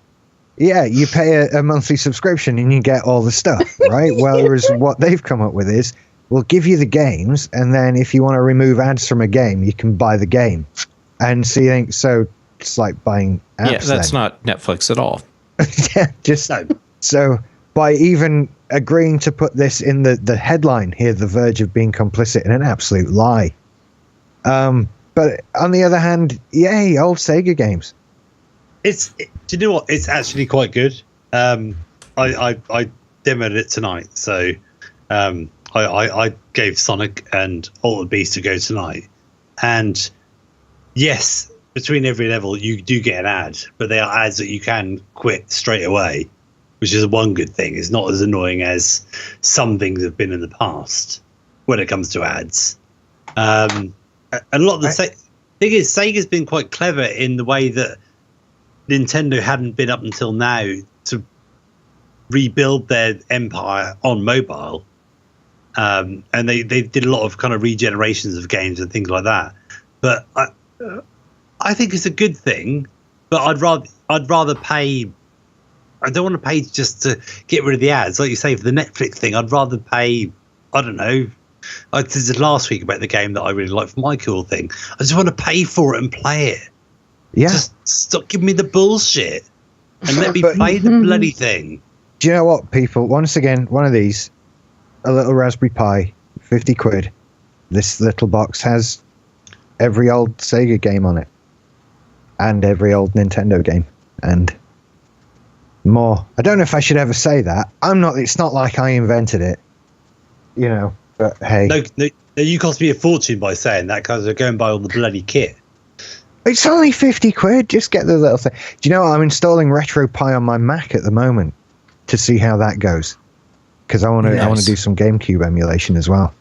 Yeah, you pay a monthly subscription and you get all the stuff, right? Whereas what they've come up with is, we'll give you the games, and then if you want to remove ads from a game, you can buy the game. And so it's like buying apps.
Yeah, that's not Netflix at all.
Yeah, just so by even agreeing to put this in the headline here, the verge of being complicit in an absolute lie. But on the other hand, yay, old Sega games.
Do you know what? It's actually quite good. I demoed it tonight, so I gave Sonic and Altered Beast a go tonight. And yes, between every level, you do get an ad, but they are ads that you can quit straight away, which is one good thing. It's not as annoying as some things have been in the past when it comes to ads. A lot of the thing is, Sega's been quite clever in the way that Nintendo hadn't been up until now to rebuild their empire on mobile. And they did a lot of kind of regenerations of games and things like that. But I think it's a good thing. But I'd rather pay. I don't want to pay just to get rid of the ads, like you say for the Netflix thing. I'd rather pay. I don't know. I did last week about the game that I really like for my cool thing. I just want to pay for it and play it.
Yeah.
Just stop giving me the bullshit and let me play the bloody thing.
Do you know what, people? Once again, one of these, a little Raspberry Pi, 50 quid. This little box has every old Sega game on it. And every old Nintendo game. And more. I don't know if I should ever say that. It's not like I invented it. You know, but hey.
No, you cost me a fortune by saying that because they're going to buy all the bloody kit.
It's only 50 quid. Just get the little thing. Do you know what? I'm installing RetroPie on my Mac at the moment to see how that goes. Because I want to do some GameCube emulation as well.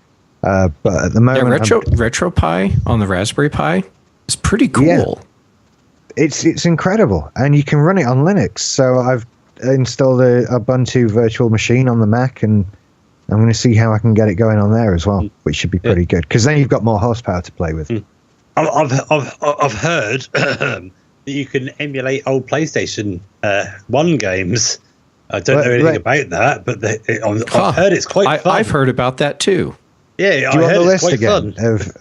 But at the moment,
RetroPie on the Raspberry Pi is pretty cool.
Yeah, it's incredible, and you can run it on Linux. So I've installed a Ubuntu virtual machine on the Mac, and I'm going to see how I can get it going on there as well, which should be pretty good. Because then you've got more horsepower to play with.
I've heard that you can emulate old PlayStation 1 games. I don't know anything about that, but I've heard it's quite fun.
I've heard about that too.
Yeah,
do you want the list
again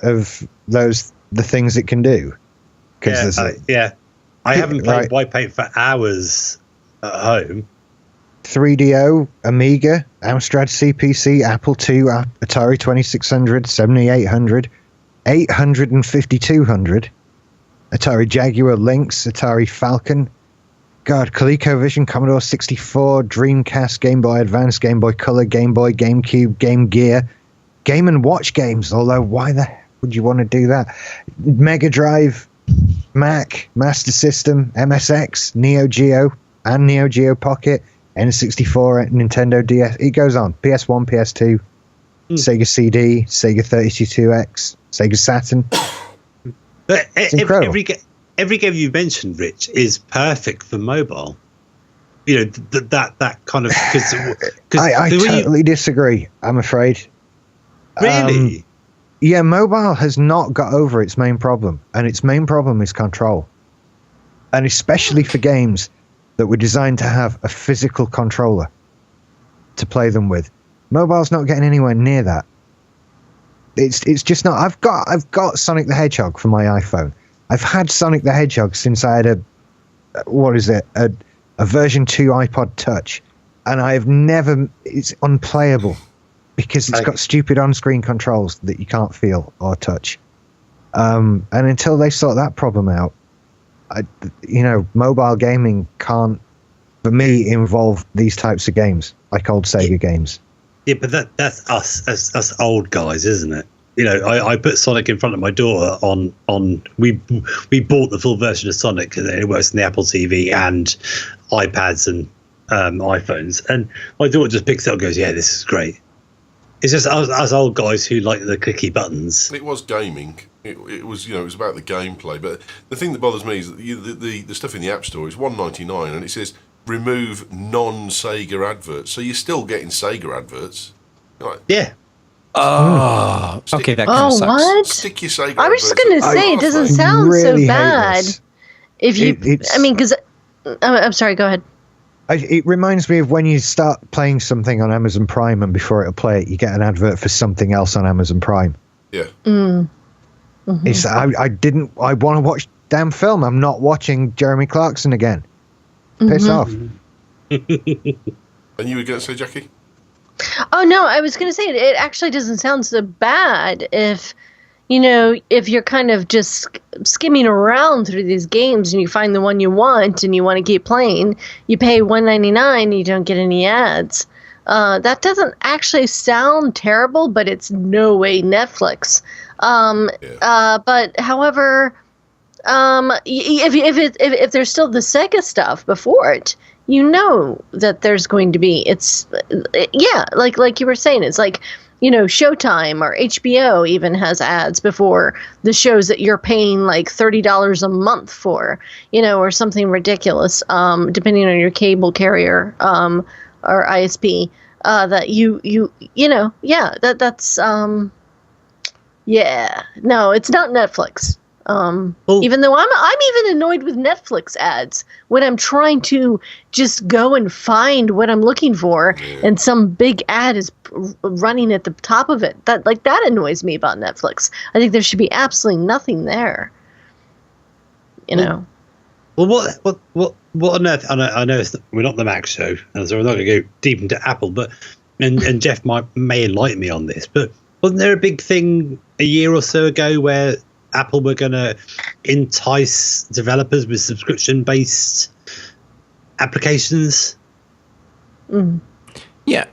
of the things it can do?
I haven't played Wipeout for hours at home.
3DO, Amiga, Amstrad CPC, Apple II, Atari 2600, 7800, 800 and 5200, Atari Jaguar Lynx, Atari Falcon, ColecoVision, Commodore 64, Dreamcast, Game Boy Advance, Game Boy Color, Game Boy, GameCube, Game Gear, Game & Watch games, although why the heck would you want to do that? Mega Drive, Mac, Master System, MSX, Neo Geo, and Neo Geo Pocket, N64, Nintendo DS. It goes on. PS1, PS2, Sega CD, Sega 32X, Sega Saturn.
But every game you mentioned, Rich, is perfect for mobile. You know, that kind of...
I totally disagree, I'm afraid.
Really?
Yeah, mobile has not got over its main problem, and its main problem is control. And especially for games that were designed to have a physical controller to play them with. Mobile's not getting anywhere near that. It's just not. I've got Sonic the Hedgehog for my iPhone. I've had Sonic the Hedgehog since I had a version 2 iPod Touch, and I've never. It's unplayable because it's got stupid on-screen controls that you can't feel or touch. And until they sort that problem out, mobile gaming can't, for me, involve these types of games, like old Sega games.
Yeah, but that's us old guys, isn't it? You know, I put Sonic in front of my daughter we bought the full version of Sonic because it works in the Apple TV and iPads and iPhones, and my daughter just picks it up and goes, yeah, this is great. It's just us old guys who like the clicky buttons.
It was gaming. It was it was about the gameplay. But the thing that bothers me is that the stuff in the App Store is $1.99 and it says remove non-Sega adverts. So you're still getting Sega adverts. Like,
yeah.
Oh, okay, that kind of sucks.
What?
Stick your Sega.
I was just going to say, it doesn't sound
really
so bad.
hate
If you, I mean, because I'm sorry. Go ahead.
It reminds me of when you start playing something on Amazon Prime, and before it'll play it, you get an advert for something else on Amazon Prime.
Yeah.
It's I want to watch damn film. I'm not watching Jeremy Clarkson again. Piss off.
And you were going to say, Jackie?
Oh no, I was going to say it actually doesn't sound so bad if you're kind of just skimming around through these games and you find the one you want and you want to keep playing. You pay $1.99, you don't get any ads. That doesn't actually sound terrible, but it's no way Netflix. But however, if there's still the Sega stuff before it, that there's going to be. Like you were saying, it's like Showtime or HBO even has ads before the shows that you're paying like $30 a month for, or something ridiculous, depending on your cable carrier or ISP. No, it's not Netflix. Even though I'm even annoyed with Netflix ads when I'm trying to just go and find what I'm looking for, and some big ad is running at the top of it. That annoys me about Netflix. I think there should be absolutely nothing there.
Well, what on earth? I know we're not the Mac show, and so we're not going to go deep into Apple. But and Jeff may enlighten me on this. But wasn't there a big thing a year or so ago where Apple were going to entice developers with subscription-based applications?
Yeah.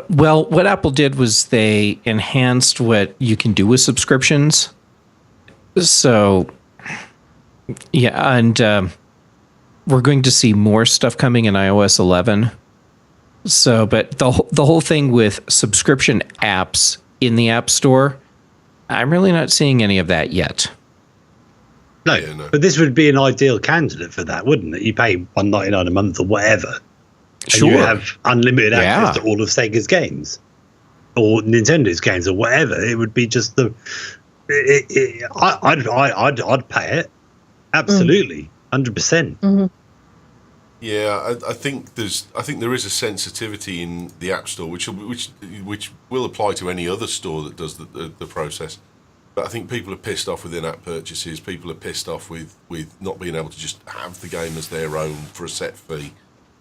Well, what Apple did was they enhanced what you can do with subscriptions. So, yeah, and we're going to see more stuff coming in iOS 11. So, but the whole thing with subscription apps in the App Store, I'm really not seeing any of that yet.
No, but this would be an ideal candidate for that, wouldn't it? You pay $1.99 a month or whatever,
Sure.
and you have unlimited access to all of Sega's games or Nintendo's games or whatever. It would be just I'd pay it absolutely, 100%.
Yeah, I think there is a sensitivity in the App Store, which will apply to any other store that does the process. But I think people are pissed off with in-app purchases. People are pissed off with not being able to just have the game as their own for a set fee.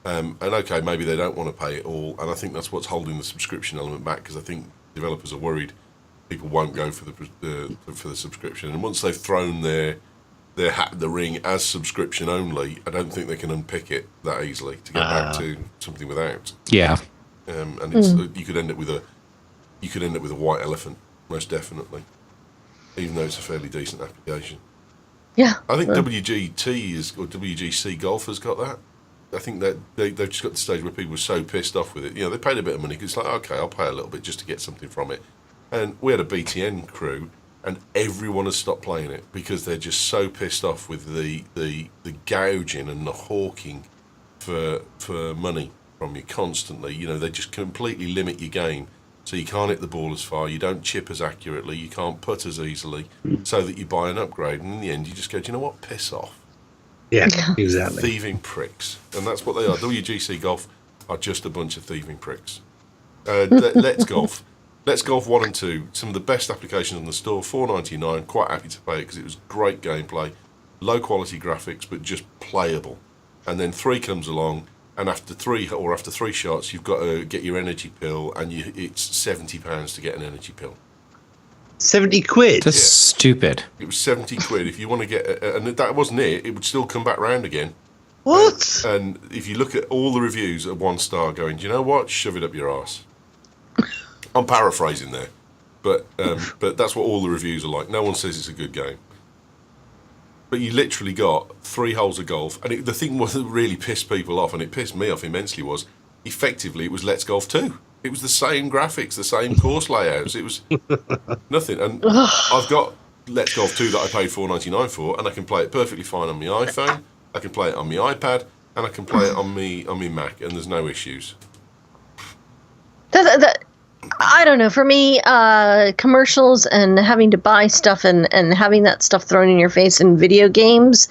And okay, maybe they don't want to pay it all, and I think that's what's holding the subscription element back, because I think developers are worried people won't go for the subscription. And once they've thrown their hat in the ring as subscription only, I don't think they can unpick it that easily to get back to something without.
Yeah.
And it's you could end up with a white elephant, most definitely, even though it's a fairly decent application.
Yeah.
I think WGC Golf has got that. I think that they've just got to the stage where people were so pissed off with it. They paid a bit of money because it's like, okay, I'll pay a little bit just to get something from it. And we had a BTN crew, and everyone has stopped playing it because they're just so pissed off with the gouging and the hawking for money from you constantly. They just completely limit your game, so you can't hit the ball as far, you don't chip as accurately, you can't putt as easily, so that you buy an upgrade, and in the end you just go, do you know what, piss off.
Yeah, exactly.
Thieving pricks, and that's what they are. WGC Golf are just a bunch of thieving pricks. Let's Golf 1 and 2, some of the best applications on the store, $4.99, quite happy to pay it because it was great gameplay, low quality graphics, but just playable. And then 3 comes along, and after three shots, you've got to get your energy pill, and it's £70 to get an energy pill.
70 quid?
That's stupid.
It was 70 quid. If you want to get, and that wasn't it, it would still come back round again.
What?
And if you look at all the reviews at 1 star going, do you know what? Shove it up your arse. I'm paraphrasing there, but that's what all the reviews are like. No one says it's a good game. But you literally got 3 holes of golf, and the thing that really pissed people off, and it pissed me off immensely, was effectively it was Let's Golf 2. It was the same graphics, the same course layouts. It was nothing. And I've got Let's Golf 2 that I paid $4.99 for, and I can play it perfectly fine on my iPhone. I can play it on my iPad, and I can play it on my Mac, and there's no issues.
I I don't know. For me, commercials and having to buy stuff and having that stuff thrown in your face in video games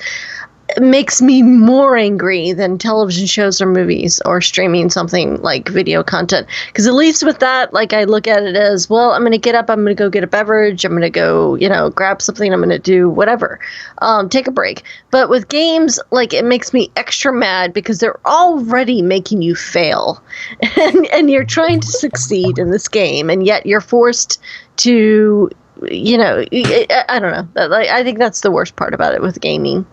makes me more angry than television shows or movies or streaming something like video content. Because at least with that, like, I look at it as, well, I'm going to get up, I'm going to go get a beverage, I'm going to go, grab something, I'm going to do whatever, take a break. But with games, like, it makes me extra mad because they're already making you fail, and you're trying to succeed in this game, and yet you're forced to, I don't know. I think that's the worst part about it with gaming.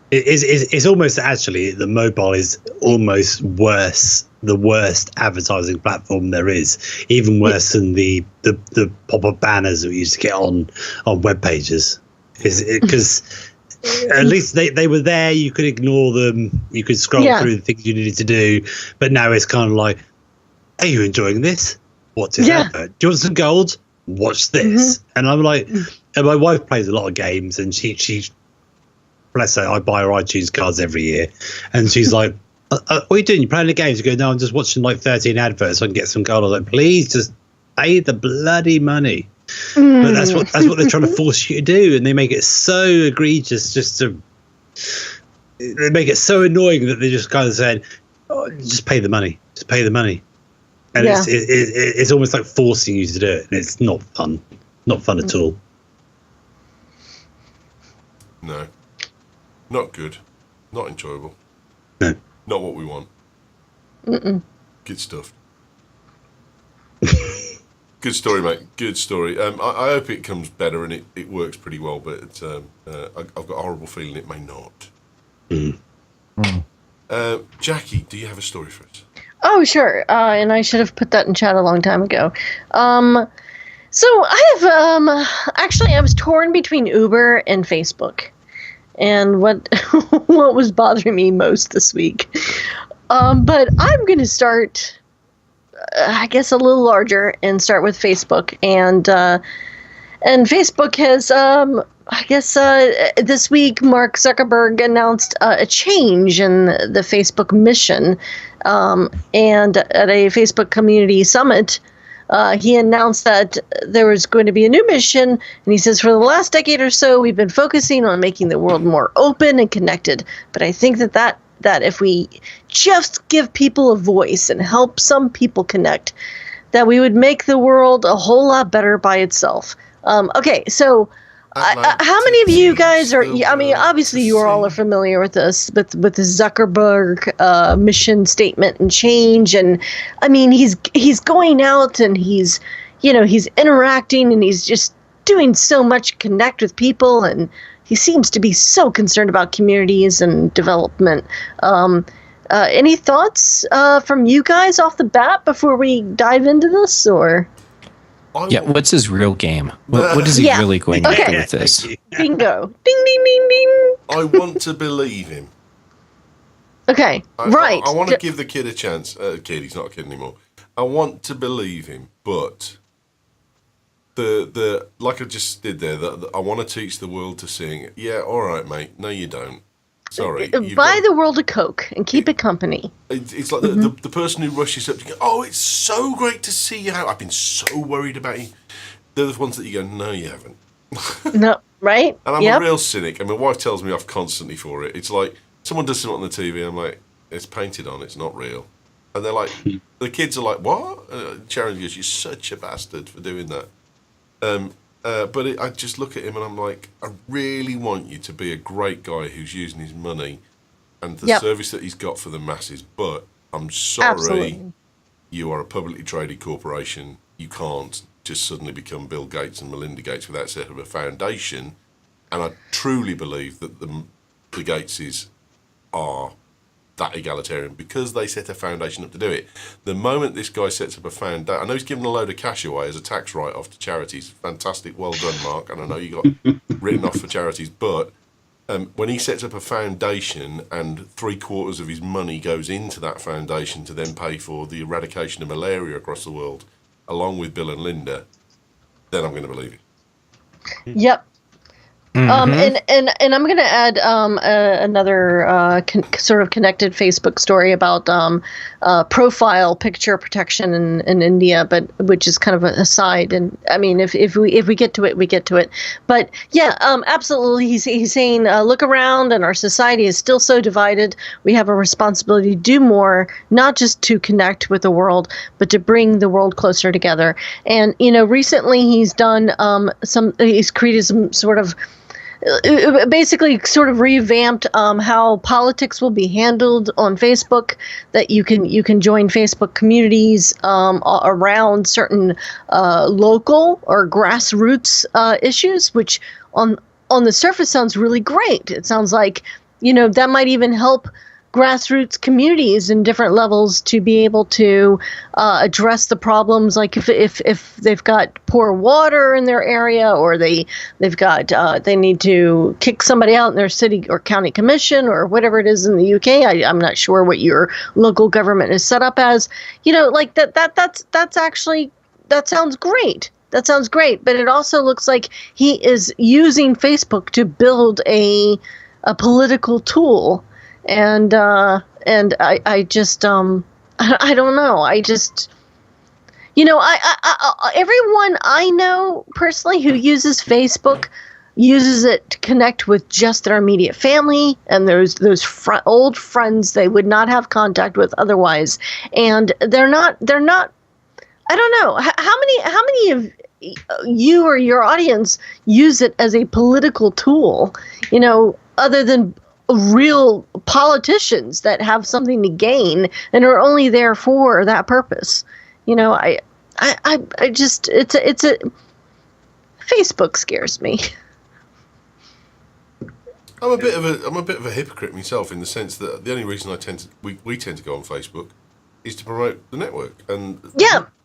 It's almost, actually, the mobile is almost worse, the worst advertising platform there is, even worse than the pop-up banners that we used to get on web pages. Because at least they were there, you could ignore them, you could scroll through the things you needed to do, but now it's kind of like, are you enjoying this? What's it advert? Do you want some gold? Watch this. And I'm like, and my wife plays a lot of games, and she bless her, I buy her iTunes cards every year, and she's like, what are you doing? You playing the games? You go, no, I'm just watching like 13 adverts so I can get some gold. I was like, please just pay the bloody money. But that's what they're trying to force you to do, and they make it so egregious, they make it so annoying that they're just kind of saying, just pay the money, and it's almost like forcing you to do it, and it's not fun at all.
No. Not good. Not enjoyable.
No.
Not what we want. Good stuff. Good story, mate. Good story. I hope it comes better and it works pretty well, but I've got a horrible feeling it may not. Jackie, do you have a story for us?
Oh, sure. And I should have put that in chat a long time ago. So I have actually, I was torn between Uber and Facebook. And what was bothering me most this week. But I'm going to start, I guess, a little larger and start with Facebook. And Facebook has, I guess, this week, Mark Zuckerberg announced a change in the Facebook mission. And at a Facebook community summit, he announced that there was going to be a new mission, and he says, for the last decade or so, we've been focusing on making the world more open and connected. But I think that if we just give people a voice and help some people connect, that we would make the world a whole lot better by itself. Okay, so how many of you guys are, I mean, obviously you all are familiar with this, with the Zuckerberg mission statement and change. And I mean, he's going out and he's interacting and he's just doing so much to connect with people. And he seems to be so concerned about communities and development. Any thoughts from you guys off the bat before we dive into this, or?
Yeah, what's his real game? What is he really going to do with this?
Bingo. Ding, ding, ding, ding.
I want to believe him.
Okay, right.
I want to give the kid a chance. He's not a kid anymore. I want to believe him, but the like I just did there, I want to teach the world to sing. Yeah, all right, mate. No, you don't. Sorry.
Buy the world a Coke and keep it company.
It's like the person who rushes up to go, oh, it's so great to see you. I've been so worried about you. They're the ones that you go, no, you haven't.
No, right?
And I'm a real cynic. And my wife tells me off constantly for it. It's like someone does something on the TV. I'm like, it's painted on. It's not real. And they're like, the kids are like, what? Sharon goes, you're such a bastard for doing that. But I just look at him and I'm like, I really want you to be a great guy who's using his money and the service that he's got for the masses. But I'm sorry, you are a publicly traded corporation. You can't just suddenly become Bill Gates and Melinda Gates without setting up a foundation. And I truly believe that the Gateses are that egalitarian because they set a foundation up to do it. The moment this guy sets up a foundation, I know he's given a load of cash away as a tax write-off to charities. Fantastic, well done, Mark. And I know you got written off for charities, but when he sets up a foundation and 3/4 of his money goes into that foundation to then pay for the eradication of malaria across the world, along with Bill and Linda, then I'm going to believe it.
Yep. And I'm going to add another sort of connected Facebook story about profile picture protection in India, but which is kind of an aside. And I mean, if we get to it, we get to it. But yeah, absolutely. He's saying, look around, and our society is still so divided. We have a responsibility to do more, not just to connect with the world, but to bring the world closer together. And recently he's done he's created some sort of basically sort of revamped how politics will be handled on Facebook, that you can join Facebook communities around certain local or grassroots issues, which on the surface sounds really great. It sounds like that might even help grassroots communities in different levels to be able to address the problems, like if they've got poor water in their area, or they've got they need to kick somebody out in their city or county commission or whatever it is in the UK. I'm not sure what your local government is set up as. Like that's actually, that sounds great. That sounds great, but it also looks like he is using Facebook to build a political tool. And I just I don't know. I just I everyone I know personally who uses Facebook uses it to connect with just their immediate family and those old friends they would not have contact with otherwise. And they're not. I don't know how many of you or your audience use it as a political tool. Other than real politicians that have something to gain and are only there for that purpose. I just, it's a Facebook scares me.
I'm a bit of a hypocrite myself, in the sense that the only reason we tend to go on Facebook is to promote the network, and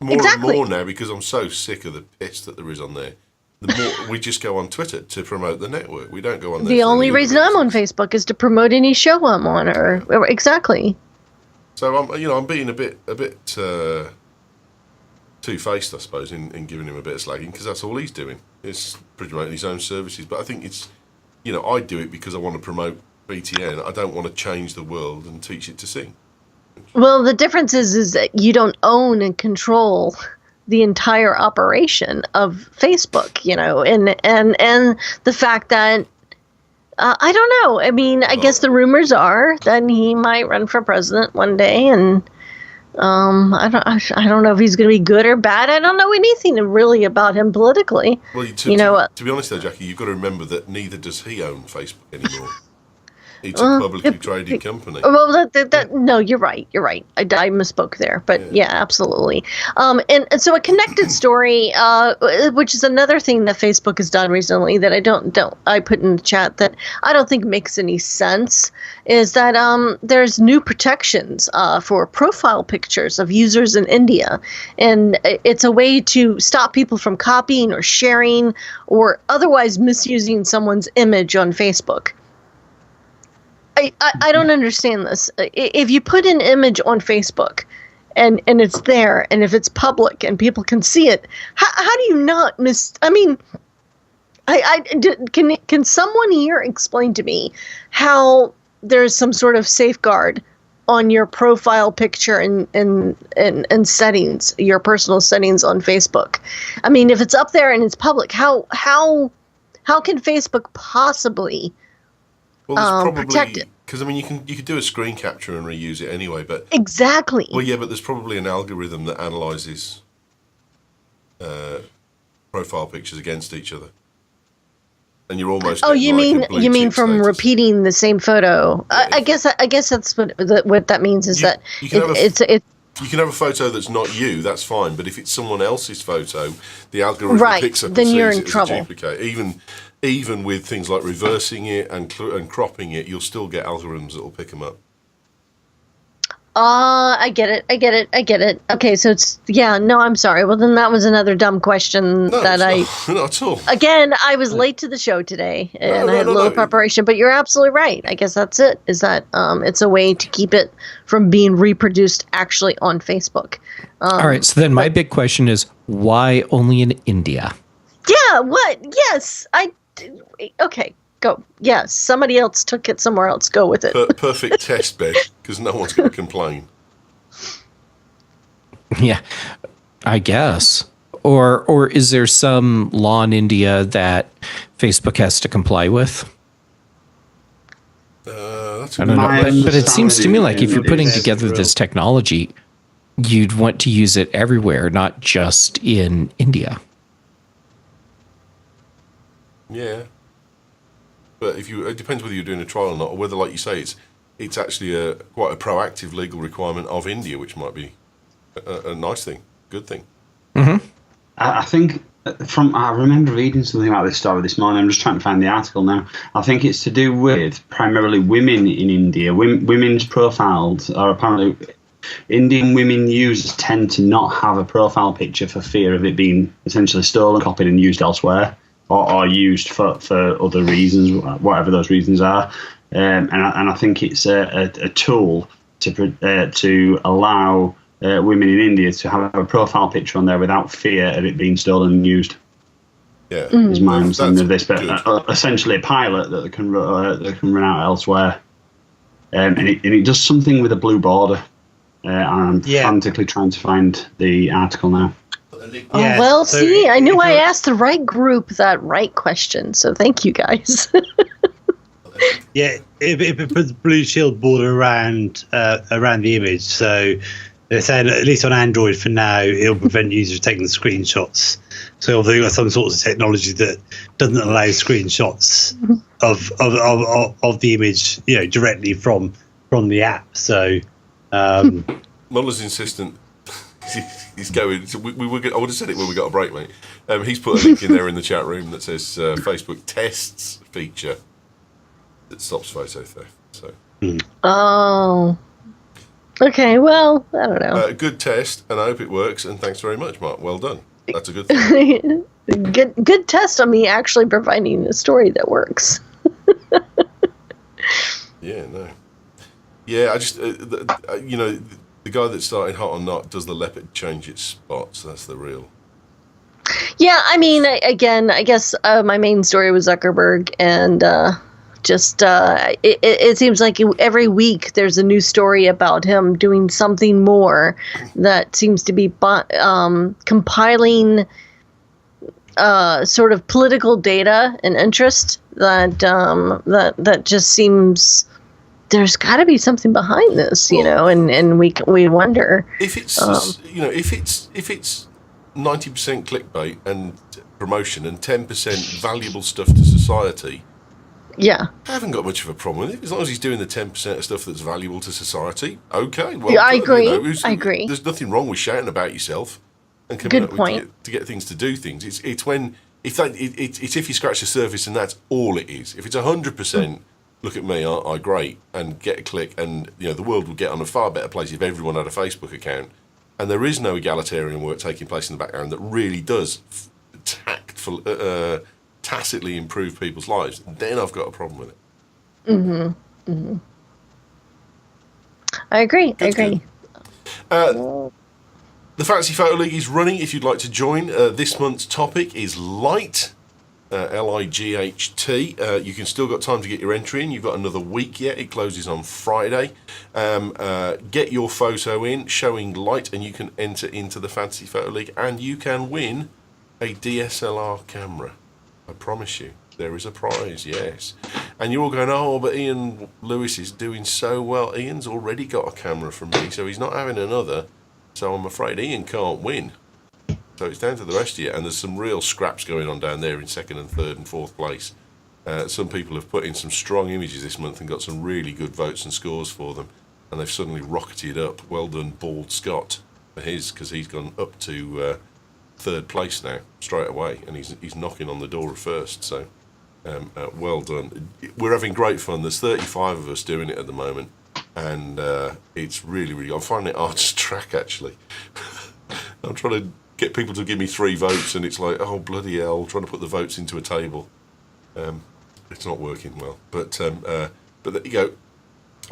more and more now, because I'm so sick of the piss that there is on there. The more we just go on Twitter to promote the network. We don't go on there.
The only reason I'm on Facebook is to promote any show I'm on, or exactly.
So I'm being a bit two-faced, I suppose, in giving him a bit of slagging, because that's all he's doing. It's promoting his own services. But I think it's, I do it because I want to promote BTN. I don't want to change the world and teach it to sing.
Well, the difference is that you don't own and control the entire operation of Facebook, and the fact that I don't know. I mean, I guess the rumors are that he might run for president one day, and I don't know if he's going to be good or bad. I don't know anything really about him politically.
Well, to be honest, though, Jackie, you've got to remember that neither does he own Facebook anymore. It's a publicly traded company.
Well, no, you're right. You're right. I misspoke there, but yeah absolutely. And so a connected story, which is another thing that Facebook has done recently that I put in the chat that I don't think makes any sense, is that there's new protections for profile pictures of users in India, and it's a way to stop people from copying or sharing or otherwise misusing someone's image on Facebook. I don't understand this. If you put an image on Facebook and it's there, and if it's public and people can see it, how do you not I mean, can someone here explain to me how there's some sort of safeguard on your profile picture and settings, your personal settings on Facebook? I mean, if it's up there and it's public, how can Facebook possibly protect it?
Because I mean, you could do a screen capture and reuse it anyway, but
exactly.
Well, yeah, but there's probably an algorithm that analyzes profile pictures against each other, and you're almost.
Oh, you mean from repeating the same photo? Yeah, I guess that's what that means is that it's.
You can have a photo that's not you, that's fine, but if it's someone else's photo, the algorithm picks up and sees it as a duplicate. Even with things like reversing it and cropping it, you'll still get algorithms that will pick them up.
I get it. Okay, so I'm sorry. Well, then that was another dumb question
not at all.
Again, I was late to the show today, and I had a little preparation, but you're absolutely right. I guess that's it, is that it's a way to keep it from being reproduced actually on Facebook.
All right, so then my big question is, why only in India?
Yeah, what? Yes, Okay, go. Yes, somebody else took it somewhere else. Go with it.
Perfect test bed, because no one's going to complain.
Yeah, I guess. Or is there some law in India that Facebook has to comply with?
That's
I don't know. But it seems to me like if you're putting together this technology, you'd want to use it everywhere, not just in India.
Yeah. But it depends whether you're doing a trial or not, or whether, like you say, it's actually quite a proactive legal requirement of India, which might be a nice thing, good thing.
Mm-hmm.
I think I remember reading something about this story this morning. I'm just trying to find the article now. I think it's to do with primarily women in India. Women's profiles are apparently Indian women users tend to not have a profile picture for fear of it being essentially stolen, copied, and used elsewhere, or used for other reasons, whatever those reasons are. And I think it's a tool to allow women in India to have a profile picture on there without fear of it being stolen and used.
Yeah,
is my understanding of this. But essentially, a pilot that can run out elsewhere, and it does something with a blue border. I'm frantically trying to find the article now.
Yeah, well, so see, I knew I asked the right group that right question, so thank you guys.
Yeah, it puts blue shield border around the image, so they're saying at least on Android for now, it'll prevent users taking screenshots. So although you've got some sorts of technology that doesn't allow screenshots of the image, directly from the app. So
Muller's insistent. He's going. So I would have said it when we got a break, mate. He's put a link in there in the chat room that says Facebook tests feature that stops photo theft. So.
Oh. Okay, well, I don't know.
Good test, and I hope it works. And thanks very much, Mark. Well done. That's a good thing.
good test on me actually providing a story that works.
Yeah, no. Yeah, I just the guy that started Hot or Not does the leopard change its spots. That's the real.
Yeah, I mean, again, I guess my main story was Zuckerberg, and it seems like every week there's a new story about him doing something more that seems to be compiling sort of political data and interest that just seems there's got to be something behind this, and we wonder
if it's if it's 90% clickbait and promotion and 10% valuable stuff to society.
Yeah,
I haven't got much of a problem with it as long as he's doing the 10% of stuff that's valuable to society. Okay, well,
yeah, I agree. I agree.
There's nothing wrong with shouting about yourself and coming
Good
up
point.
With to get things to do things. It's if you scratch the surface and that's all it is. If it's 100%, look at me, aren't I great, and get a click, and the world would get on a far better place if everyone had a Facebook account, and there is no egalitarian work taking place in the background that really does tacitly improve people's lives, then I've got a problem with it.
Mm-hmm. Mm-hmm. I agree.
The Fantasy Photo League is running. If you'd like to join, this month's topic is light, Light. You can still got time to get your entry in. You've got another week yet. It closes on Friday. Get your photo in showing light, and you can enter into the Fantasy Photo League, and you can win a DSLR camera. I promise you, there is a prize, yes. And you're all going, oh, but Ian Lewis is doing so well. Ian's already got a camera from me, so he's not having another. So I'm afraid Ian can't win. So it's down to the rest of you, and there's some real scraps going on down there in second and third and fourth place. Some people have put in some strong images this month and got some really good votes and scores for them, and they've suddenly rocketed up. Well done, Bald Scott, for his, because he's gone up to third place now straight away, and he's knocking on the door of first. So well done. We're having great fun. There's 35 of us doing it at the moment, and it's really I'm finding it hard to track, actually. I'm trying to get people to give me 3 votes, and it's like, oh bloody hell, trying to put the votes into a table. It's not working well, but there you go.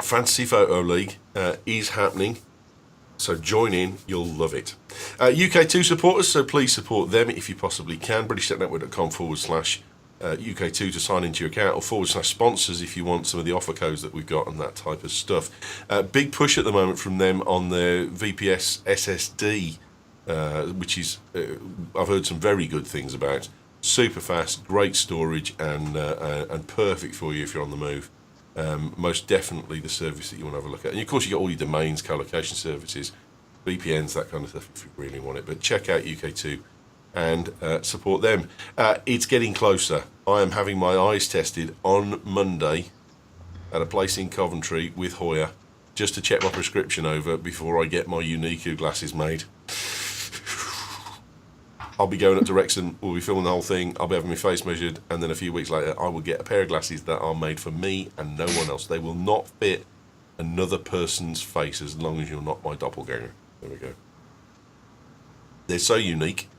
Fantasy Photo League is happening, so join in, you'll love it. UK2 supporters, so please support them if you possibly can. BritishTechNetwork.com/ UK2 to sign into your account, or /sponsors if you want some of the offer codes that we've got and that type of stuff. Big push at the moment from them on their VPS SSD, which is I've heard some very good things about. Super fast, great storage, and perfect for you if you're on the move. Most definitely the service that you want to have a look at. And of course, you get all your domains, co-location services, VPNs, that kind of stuff if you really want it. But check out UK2 and support them. It's getting closer. I am having my eyes tested on Monday at a place in Coventry with Hoya, just to check my prescription over before I get my Uniqlo glasses made. I'll be going up to Wrexham, we'll be filming the whole thing, I'll be having my face measured, and then a few weeks later I will get a pair of glasses that are made for me and no one else. They will not fit another person's face as long as you're not my doppelganger. There we go. They're so unique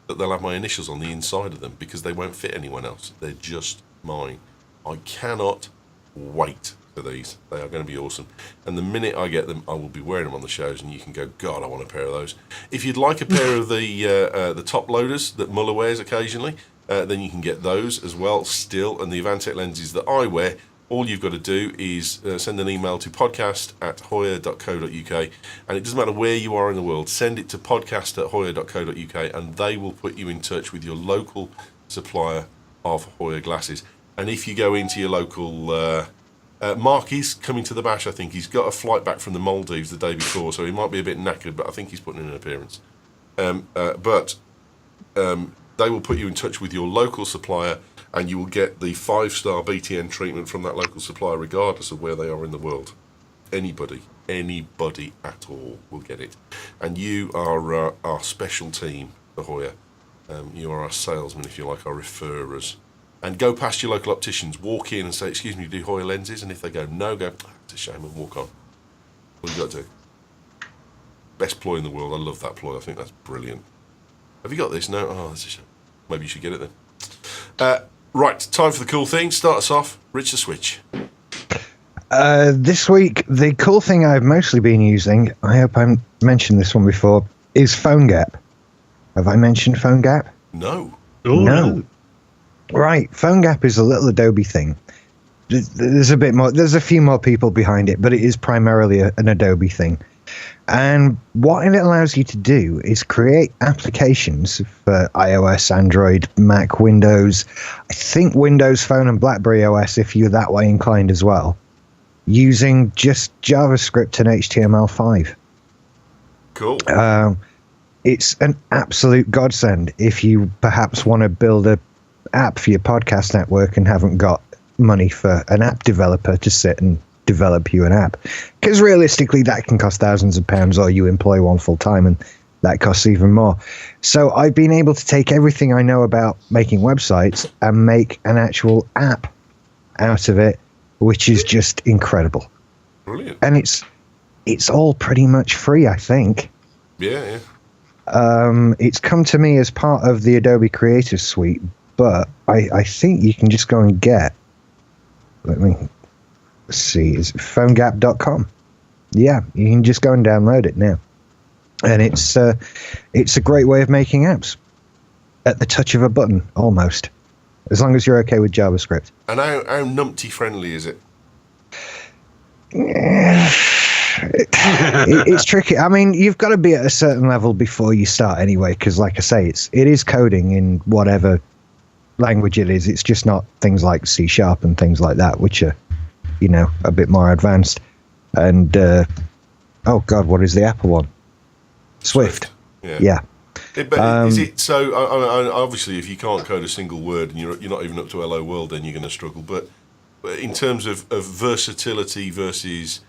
that they'll have my initials on the inside of them because they won't fit anyone else. They're just mine. I cannot wait for these. They are going to be awesome. And the minute I get them, I will be wearing them on the shows, and you can go, God, I want a pair of those. If you'd like a pair of the top loaders that Muller wears occasionally, then you can get those as well still. And the Avantec lenses that I wear, all you've got to do is send an email to podcast@hoya.co.uk, and it doesn't matter where you are in the world, send it to podcast@hoya.co.uk, and they will put you in touch with your local supplier of Hoya glasses. And if you go into your local... Mark is coming to the bash, I think. He's got a flight back from the Maldives the day before, so he might be a bit knackered, but I think he's putting in an appearance. But they will put you in touch with your local supplier, and you will get the 5-star BTN treatment from that local supplier, regardless of where they are in the world. Anybody at all will get it. And you are our special team for Hoya. You are our salesmen, if you like, our referrers. And go past your local opticians, walk in and say, excuse me, do Hoya lenses? And if they go, no, go, it's a shame, and walk on. What you got to do? Best ploy in the world. I love that ploy. I think that's brilliant. Have you got this? No? Oh, that's a shame. Maybe you should get it then. Right, time for the cool thing. Start us off. Rich the Switch.
This week, the cool thing I've mostly been using, I hope I mentioned this one before, is PhoneGap. Have I mentioned PhoneGap?
No.
Oh,
No. Right, PhoneGap is a little Adobe thing. There's a bit more. There's a few more people behind it, but it is primarily an Adobe thing. And what it allows you to do is create applications for iOS, Android, Mac, Windows. I think Windows Phone and BlackBerry OS, if you're that way inclined as well, using just JavaScript and HTML5.
Cool.
It's an absolute godsend if you perhaps want to build a app for your podcast network and haven't got money for an app developer to sit and develop you an app, because realistically that can cost thousands of pounds, or you employ one full time and that costs even more. So I've been able to take everything I know about making websites and make an actual app out of it, which is just incredible.
Brilliant.
And it's all pretty much free, I think.
Yeah.
It's come to me as part of the Adobe Creative Suite, but I think you can just go and get, let me see, is it phonegap.com? Yeah, you can just go and download it now. And it's a great way of making apps at the touch of a button, almost, as long as you're okay with JavaScript.
And how numpty friendly is it?
It's tricky. I mean, you've got to be at a certain level before you start anyway, because like I say, it is coding in whatever language it is. It's just not things like C# and things like that, which are, a bit more advanced. And oh god, what is the Apple one? Swift. Yeah.
But is it so? Obviously, if you can't code a single word and you're not even up to Hello World, then you're going to struggle. But in terms of versatility versus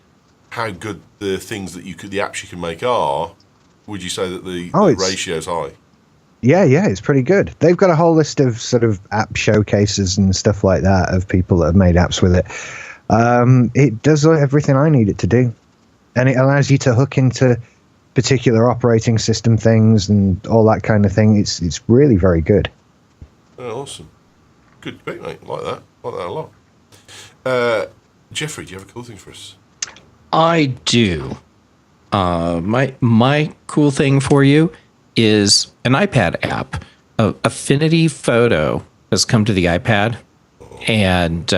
how good the things that the apps you can make are, would you say that the ratio's high?
Yeah, it's pretty good. They've got a whole list of sort of app showcases and stuff like that of people that have made apps with it. It does everything I need it to do, and it allows you to hook into particular operating system things and all that kind of thing. It's really very good.
Oh, awesome. Good debate, mate. Like that a lot. Jeffrey, do you have a cool thing for us?
I do. My cool thing for you is an iPad app, Affinity Photo. has come to the iPad, and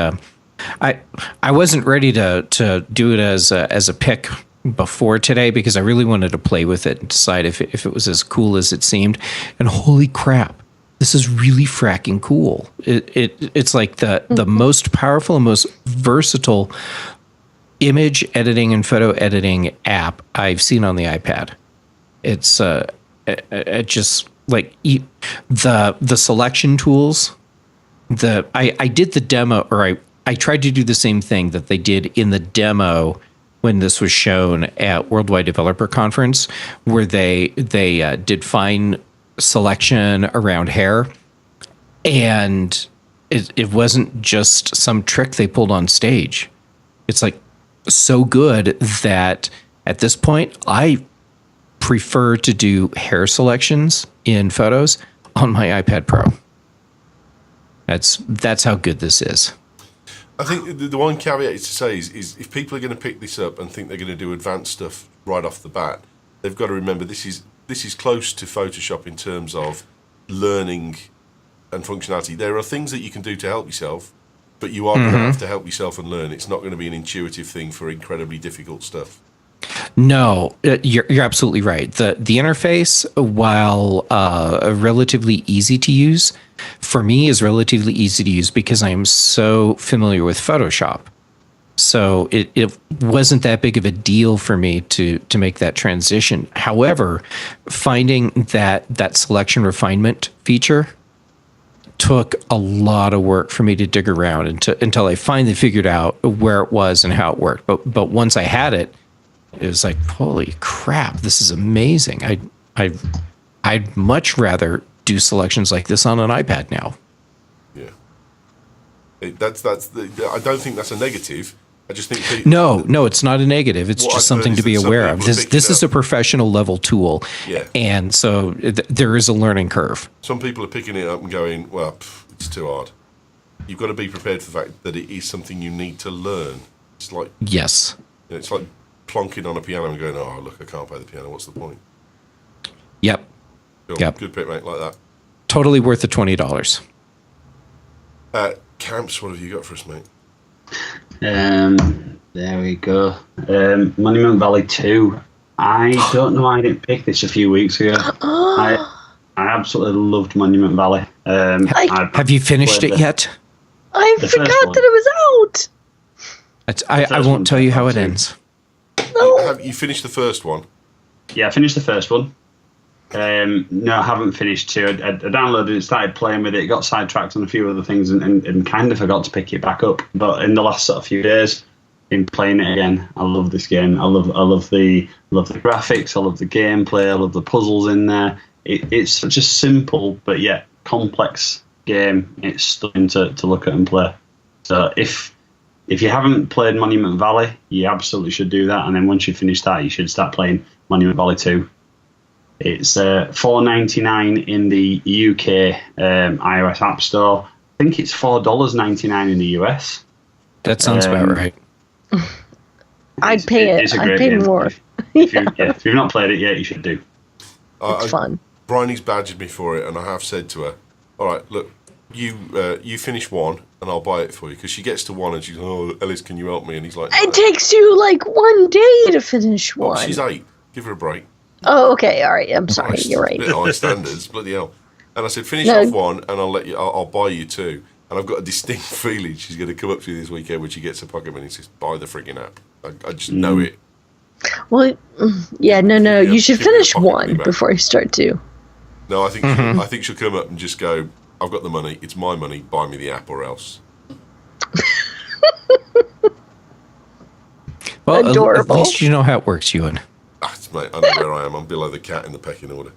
I wasn't ready to do it as a pick before today because I really wanted to play with it and decide if it was as cool as it seemed. And holy crap, this is really fracking cool. It's like the most powerful and most versatile image editing and photo editing app I've seen on the iPad. It's it just like the selection tools. I did the demo, or I tried to do the same thing that they did in the demo when this was shown at Worldwide Developer Conference, where they did fine selection around hair, and it wasn't just some trick they pulled on stage. It's like so good that at this point I prefer to do hair selections in photos on my iPad Pro. That's how good this is.
I think the one caveat to say is if people are going to pick this up and think they're going to do advanced stuff right off the bat, they've got to remember this is close to Photoshop in terms of learning and functionality. There are things that you can do to help yourself, but you are going to have to help yourself and learn. It's not going to be an intuitive thing for incredibly difficult stuff.
No, you're absolutely right. The interface, while relatively easy to use, for me is relatively easy to use because I am so familiar with Photoshop. So it wasn't that big of a deal for me to make that transition. However, finding that selection refinement feature took a lot of work for me to dig around until I finally figured out where it was and how it worked. But once I had it, it was like, holy crap, this is amazing. I'd much rather do selections like this on an iPad now.
Yeah. I don't think that's a negative. I just think
no, it's not a negative. It's just something to be aware of. This is a professional level tool, and so there is a learning curve.
Some people are picking it up and going, well, it's too hard. You've got to be prepared for the fact that it is something you need to learn. It's like it's like plonking on a piano and going, oh, look, I can't play the piano. What's the point?
Yep.
Cool.
Yep.
Good pick, mate, like that.
Totally worth the $20.
Camps, what have you got for us, mate?
There we go. Monument Valley 2. I don't know why I didn't pick this a few weeks ago. I absolutely loved Monument Valley.
Have you finished it yet?
I forgot that it was out.
I won't tell you how it ends.
No.
Have you finished the first one?
Yeah, I finished the first one. No, I haven't finished 2. I downloaded it, started playing with it, got sidetracked on a few other things, and kind of forgot to pick it back up. But in the last sort of few days, been playing it again. I love this game. I love the graphics. I love the gameplay. I love the puzzles in there. It's such a simple but yet complex game. It's stunning to look at and play. So if you haven't played Monument Valley, you absolutely should do that. And then once you finish that, you should start playing Monument Valley 2. It's $4.99 in the UK iOS App Store. I think it's $4.99 in the US.
That sounds about right.
I'd pay it. I'd pay more.
If you've not played it yet, you should do.
It's fun.
Bryony's badgered me for it, and I have said to her, all right, look, you finish 1, and I'll buy it for you. Because she gets to 1, and she's, oh, Ellis, can you help me? And he's like, no.
It takes you like 1 day to finish 1.
She's 8. Give her a break.
Oh, okay, all right. I'm sorry. You're right.
High standards, bloody hell. And I said, finish off 1, and I'll buy you 2. And I've got a distinct feeling she's going to come up to you this weekend when she gets a pocket money and says, buy the frigging app. I just know it.
Well, yeah, no. You should finish 1 before you start 2.
No, I think she'll come up and just go, I've got the money. It's my money. Buy me the app or else.
Well,
adorable.
At least you know how it works, Ewan.
Mate, I know where I am. I'm below the cat in the pecking order.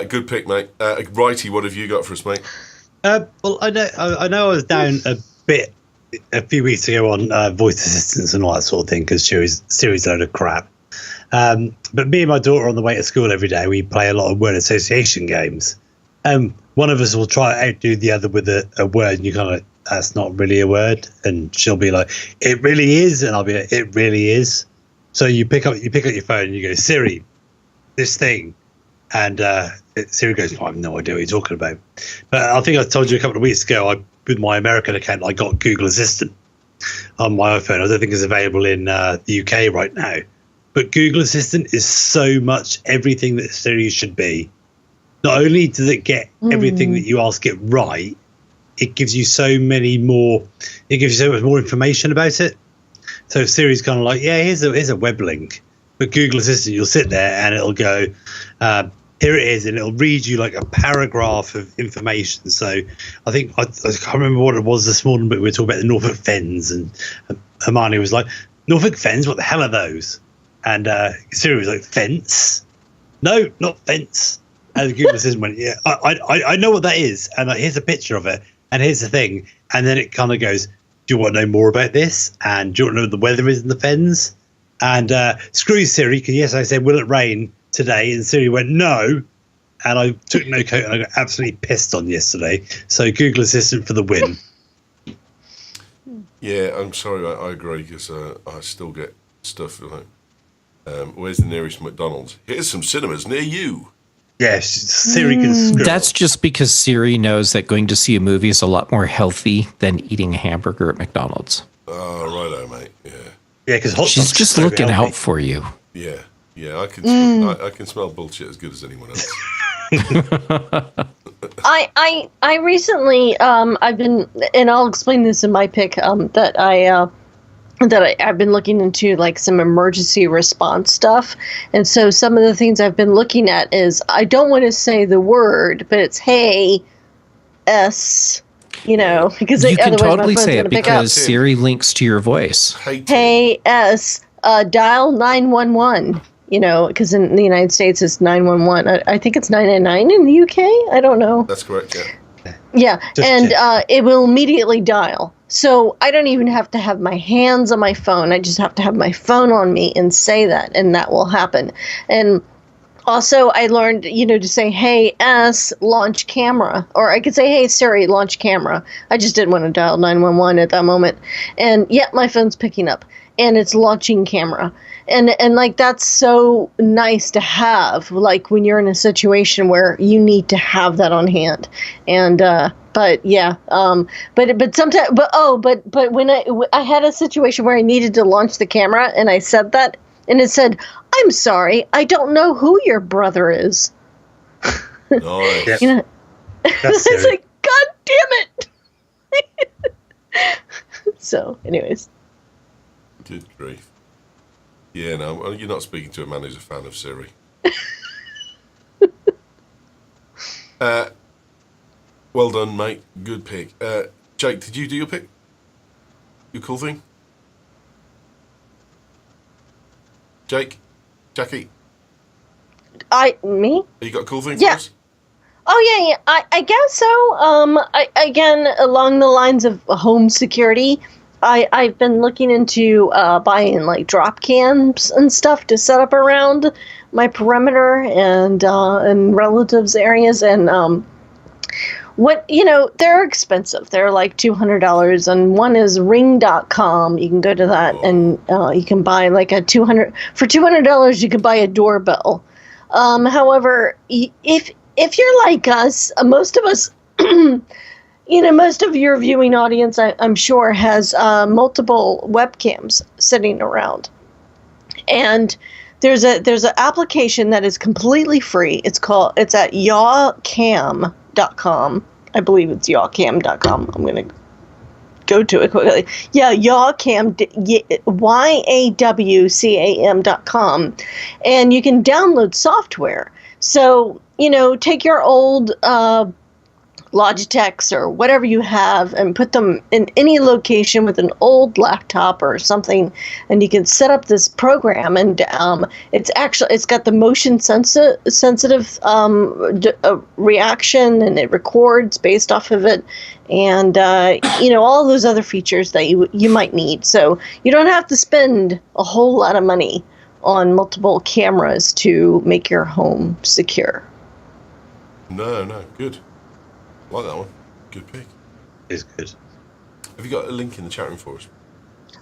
Good pick, mate. Righty, what have you got for us, mate?
Well, I know I was down a bit a few weeks ago on voice assistants and all that sort of thing because Siri's a load of crap. But me and my daughter on the way to school every day, we play a lot of word association games. One of us will try to outdo the other with a word, and you kind of, that's not really a word, and she'll be like, it really is, and I'll be like, it really is. So you pick up your phone and you go, Siri, this thing, And Siri goes, I have no idea what you're talking about. But I think I told you a couple of weeks ago, with my American account, I got Google Assistant on my iPhone. I don't think it's available in the UK right now. But Google Assistant is so much everything that Siri should be. Not only does it get everything that you ask it right, it gives you so many more. It gives you so much more information about it. So Siri's kind of like, yeah, here's a web link. But Google Assistant, you'll sit there and it'll go, here it is, and it'll read you like a paragraph of information. So I think I can't remember what it was this morning, but we were talking about the Norfolk Fens, and Hermione was like, Norfolk Fens, what the hell are those? And Siri was like, fence? No, not fence. And Google Assistant went, yeah, I know what that is, and here's a picture of it, and here's the thing, and then it kind of goes, do you want to know more about this? And do you want to know what the weather is in the Fens? And screw Siri, because yes, I said, will it rain today? And Siri went, no. And I took no coat, and I got absolutely pissed on yesterday. So Google Assistant for the win.
Yeah, I'm sorry, I agree, because I still get stuff like, where's the nearest McDonald's? Here's some cinemas near you.
Yes, Siri can screw.
That's just because Siri knows that going to see a movie is a lot more healthy than eating a hamburger at McDonald's.
Oh, righto, mate. Yeah.
Yeah, because
she's just so looking out for you.
Yeah, I can. I can smell bullshit as good as anyone else.
I recently I've been, and I'll explain this in my pick, that I've been looking into like some emergency response stuff. And so some of the things I've been looking at is, I don't want to say the word, but it's hey S, because
you can
otherwise
totally
my phone's
say it
gonna pick up.
because Siri links to your voice.
Hey S, dial 911. Because in the United States it's 911. I think it's 999 in the UK. I don't know.
That's correct. Yeah.
Yeah, and it will immediately dial. So I don't even have to have my hands on my phone. I just have to have my phone on me and say that, and that will happen. And also I learned, to say, hey, S, launch camera. Or I could say, hey, Siri, launch camera. I just didn't want to dial 911 at that moment. And yet my phone's picking up, and it's launching camera. And like, that's so nice to have, like, when you're in a situation where you need to have that on hand. And but yeah, but sometimes, but when I had a situation where I needed to launch the camera, and I said that, and it said, I'm sorry, I don't know who your brother is.
Nice.
It's like, God damn it. So anyways.
Good grief. Yeah, no, you're not speaking to a man who's a fan of Siri. Well done, mate. Good pick. Jake, did you do your pick? Your cool thing? Jake? Jackie?
Me?
You got a cool thing
Yeah.
for us?
Oh, yeah. I guess so. Again, along the lines of home security, I've been looking into buying like drop cams and stuff to set up around my perimeter and relatives' areas. And they're expensive. They're like $200, and one is ring.com. You can go to that and you can buy like for $200 you can buy a doorbell. However, if you're like us, most of us, most of your viewing audience, I'm sure, has multiple webcams sitting around. And there's an application that is completely free. It's at yawcam.com. I believe it's yawcam.com. I'm going to go to it quickly. Yeah, yawcam, YAWCAM.com. And you can download software. So, take your old Logitechs or whatever you have and put them in any location with an old laptop or something, and you can set up this program, and it's got the motion sensitive reaction, and it records based off of it, and all those other features that you might need. So you don't have to spend a whole lot of money on multiple cameras to make your home secure.
No, good. Like that one. Good pick.
It's good.
Have you got a link in the chat room for us?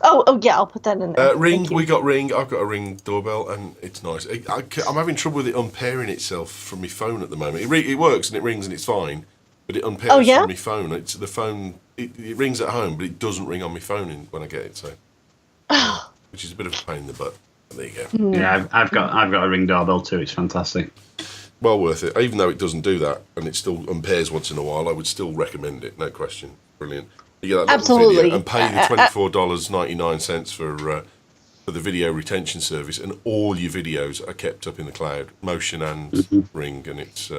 Oh, yeah, I'll put that in there.
Ring, we got Ring. I've got a Ring doorbell, and it's nice. I'm having trouble with it unpairing itself from my phone at the moment. It works and it rings and it's fine, but it unpairs from my phone. It's the phone. It rings at home, but it doesn't ring on my phone when I get it. So, which is a bit of a pain in the butt. But there you go.
Yeah, I've got a Ring doorbell too. It's fantastic.
Well worth it. Even though it doesn't do that and it still unpairs once in a while, I would still recommend it. No question. Brilliant. You get that
Absolutely.
video and pay the $24.99 for the video retention service, and all your videos are kept up in the cloud, Motion and Ring, and
it's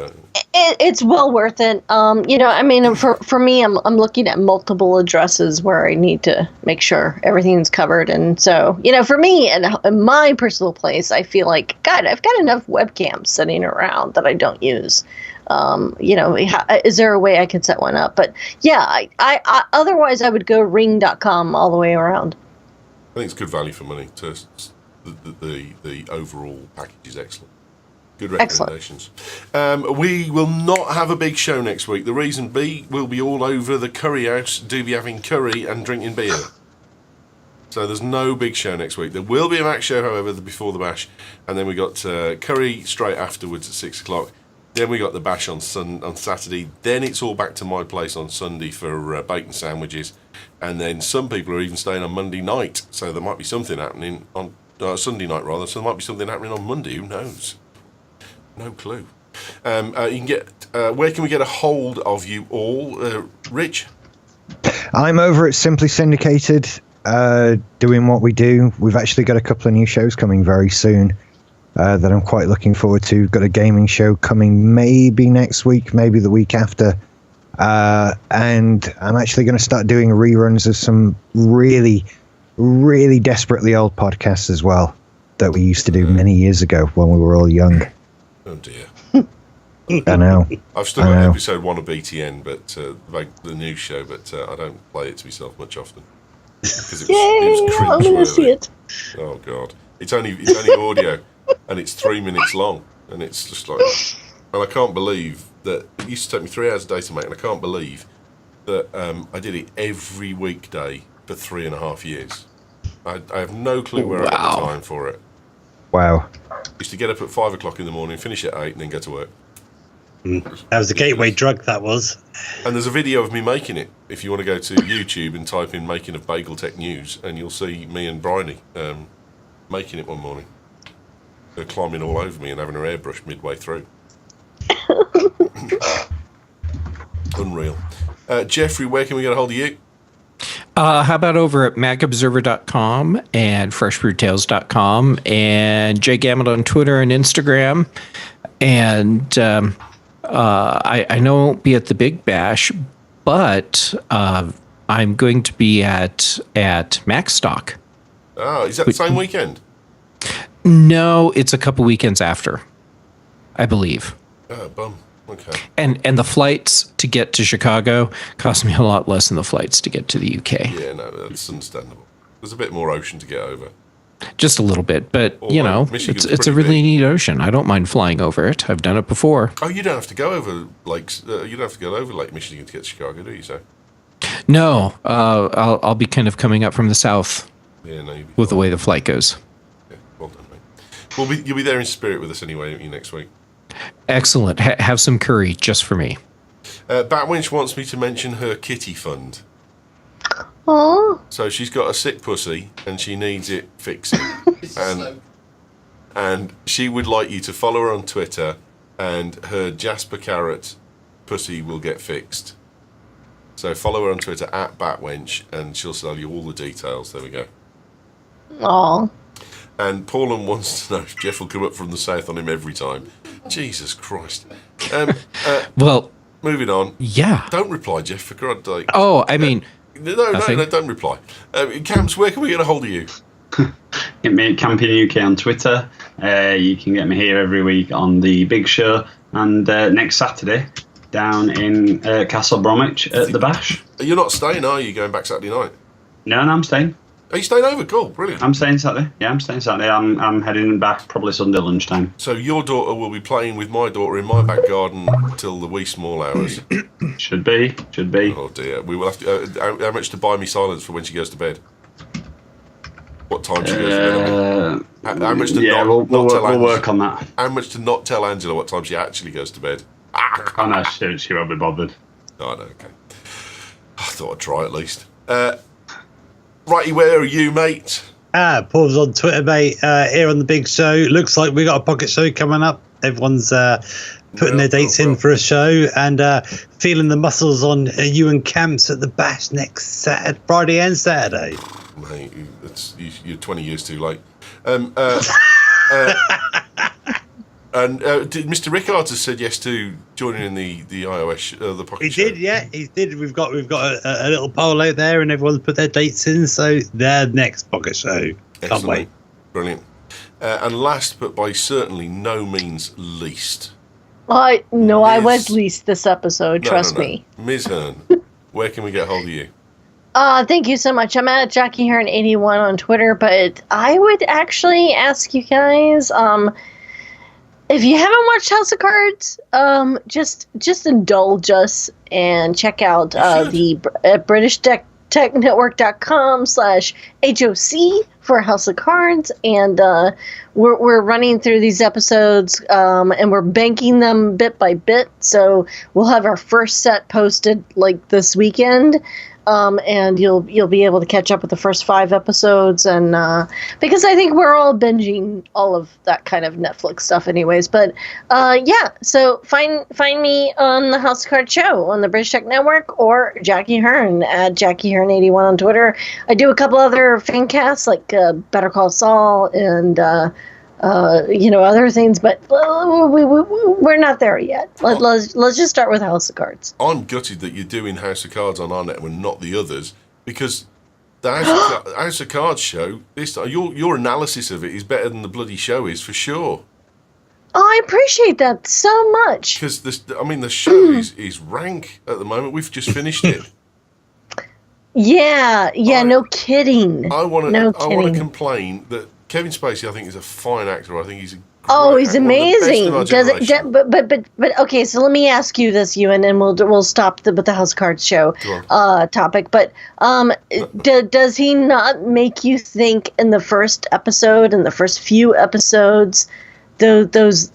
well worth it. I mean, for me, I'm looking at multiple addresses where I need to make sure everything's covered, and so for me and in my personal place, I feel like God, I've got enough webcams sitting around that I don't use. Is there a way I can set one up? But yeah, I otherwise I would go ring.com all the way around.
I think it's good value for money. The overall package is excellent. Good recommendations. We will not have a big show next week. The reason we'll be all over the curry house, do be having curry and drinking beer. So there's no big show next week. There will be a Mac show, however, before the bash, and then we got curry straight afterwards at 6:00. Then we got the bash on Saturday. Then it's all back to my place on Sunday for bacon sandwiches. And then some people are even staying on Monday night. So there might be something happening on Sunday night, rather. So there might be something happening on Monday. Who knows? No clue. You can get. Where can we get a hold of you all, Rich?
I'm over at Simply Syndicated, doing what we do. We've actually got a couple of new shows coming very soon. That I'm quite looking forward to. Got a gaming show coming maybe next week, maybe the week after. And I'm actually going to start doing reruns of some really, really desperately old podcasts as well that we used to do many years ago when we were all young.
Oh dear.
I know.
I've still got episode 1 of BTN, but the news show, but I don't play it to myself much often. Because it was cringe.
I'm going to see it.
Oh God. It's only audio. And it's 3 minutes long, and it's just like, and I can't believe that it used to take me 3 hours a day to make, and I can't believe that I did it every weekday for 3.5 years. I have no clue where I got the time for it.
Wow.
I used to get up at 5 o'clock in the morning, finish at 8, and then go to work.
That was the gateway drug, that was.
And there's a video of me making it. If you want to go to YouTube and type in "making of Bagel Tech News," and you'll see me and Bryony making it one morning. Her climbing all over me and having her airbrush midway through. Unreal. Jeffrey, where can we get a hold of you?
How about over at macobserver.com and freshbrewtales.com and Jay Gammett on Twitter and Instagram. And I know I won't be at the Big Bash, but I'm going to be at MacStock.
Oh, is that the same weekend?
No, it's a couple weekends after, I believe.
Oh, bum. Okay.
And the flights to get to Chicago cost me a lot less than the flights to get to the UK.
Yeah, no, that's understandable. There's a bit more ocean to get over.
Just a little bit, but
Michigan's
it's a really neat ocean. I don't mind flying over it. I've done it before.
Oh, you don't have to go over lakes. You don't have to go over Lake Michigan to get to Chicago, do you? So.
No, I'll be kind of coming up from the south.
Yeah, no.
With the way the flight goes.
Yeah, well done, mate. Well, you'll be there in spirit with us anyway, won't you, next week?
Excellent. Have some curry just for me.
Batwinch wants me to mention her kitty fund.
Aww.
So she's got a sick pussy and she needs it fixing. and she would like you to follow her on Twitter, and her Jasper Carrot pussy will get fixed. So follow her on Twitter at Batwench, and she'll tell you all the details. There we go.
Aww.
And Pauline wants to know if Jeff will come up from the south on him every time. Jesus Christ.
Well,
moving on.
Yeah.
Don't reply, Jeff, for God's sake.
Oh, I mean...
No, don't reply. Camps, where can we get a hold of you?
Get me at Camping UK on Twitter. You can get me here every week on the Big Show, and next Saturday down in Castle Bromwich at the Bash.
You're not staying, are you? Going back Saturday night?
No, I'm staying.
Are you staying over? Cool, brilliant.
I'm staying Saturday. Yeah, I'm staying Saturday. I'm heading back probably Sunday lunchtime.
So your daughter will be playing with my daughter in my back garden till the wee small hours.
Should be.
Oh dear. We will have to. How much to buy me silence for when she goes to bed? What time she goes to bed? How much to
we'll work on that.
How much to not tell Angela what time she actually goes to bed?
Oh no, she won't be bothered.
Oh, no, okay. I thought I'd try at least. Righty, where are you, mate?
Paul's on Twitter, mate. Here on the big show. Looks like we got a pocket show coming up. Everyone's putting their dates in for a show and feeling the muscles on Ewan Camps at the Bash next Friday and Saturday.
Mate, you're 20 years too late. And Mr. Rickard has said yes to joining in the iOS the pocket show.
He did, yeah, he did. We've got a little poll out there, and everyone's put their dates in. So their next pocket show. Can't wait.
Brilliant. And last, but by certainly no means least.
I was least this episode. Trust me,
Ms. Hearn. Where can we get hold of you?
Thank you so much. I'm at Jackie Hearn 81 on Twitter, but I would actually ask you guys. If you haven't watched House of Cards, just indulge us and check out the BritishTechNetwork.com/HOC for House of Cards, and we're running through these episodes and we're banking them bit by bit. So we'll have our first set posted like this weekend. And you'll be able to catch up with the first 5 episodes, and because I think we're all binging all of that kind of Netflix stuff, anyways. But so find me on the House of Cards show on the British Tech Network or Jackie Hearn at Jackie Hearn 81 on Twitter. I do a couple other fan casts like Better Call Saul and other things, but we're not there yet. Let's just start with House of Cards.
I'm gutted that you're doing House of Cards on our network and not the others, because the House of Cards show, your analysis of it is better than the bloody show is, for sure.
Oh, I appreciate that so much.
Because the show is rank at the moment. We've just finished it.
Yeah, no kidding.
I want to complain that Kevin Spacey, I think, is a fine actor. I think he's
he's amazing. But okay, so let me ask you this, Ewan, and we'll stop with the House of Cards show topic. But does he not make you think in the first episode, in the first few episodes, those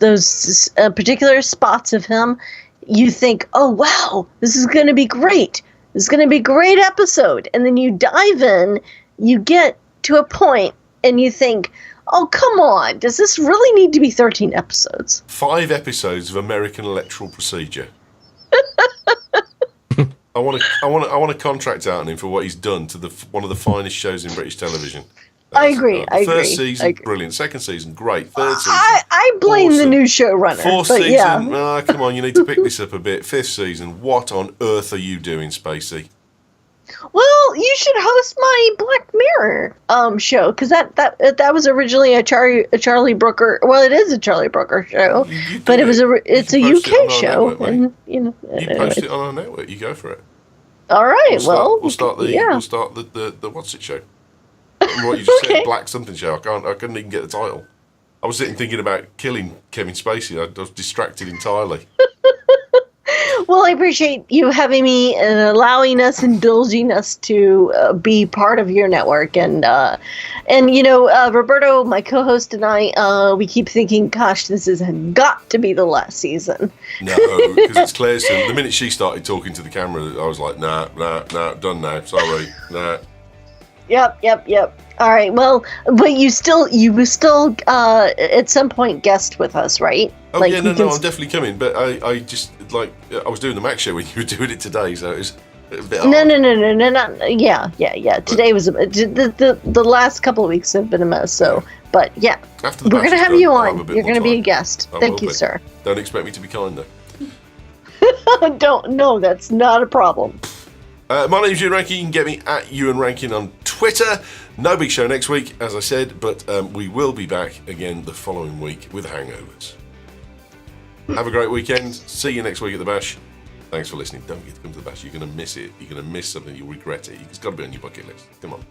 particular spots of him, you think, oh wow, this is going to be great. This is going to be a great episode, and then you dive in, you get to a point. And you think, oh, come on, does this really need to be 13 episodes?
5 episodes of American Electoral Procedure. I want to contract out on him for what he's done to one of the finest shows in British television.
I agree.
First season, brilliant. Second season, great. Third season,
I blame the new showrunner.
4th season, come on, you need to pick this up a bit. 5th season, what on earth are you doing, Spacey?
Well, you should host my Black Mirror show, because that was originally a Charlie Brooker. Well, it is a Charlie Brooker show, but it's a UK show, network, and you
post it on our network. You go for it.
All right.
We'll start the what's it show? What you just said, Black something show. I couldn't even get the title. I was sitting thinking about killing Kevin Spacey. I was distracted entirely.
Well, I appreciate you having me and indulging us to be part of your network. And Roberto, my co-host, and I, we keep thinking, gosh, this has got to be the last season.
No, because it's Claire's turn. The minute she started talking to the camera, I was like, nah, done now. Sorry, nah.
Yep. All right. Well, but you were still at some point guest with us, right?
Oh, like, I'm definitely coming. But I just I was doing the Mac show when you were doing it today, so it was a bit hard.
No. Yeah. Today was the last couple of weeks have been a mess. So, but yeah, we're gonna have you on. You're gonna be a guest. Thank you, sir.
Don't expect me to be kind though.
No, that's not a problem.
My name's Ewan Rankin. You can get me at Ewan Rankin on Twitter. No big show next week, as I said, but we will be back again the following week with hangovers. Have a great weekend. See you next week at the Bash. Thanks for listening. Don't forget to come to the Bash. You're going to miss it. You're going to miss something. You'll regret it. It's got to be on your bucket list. Come on.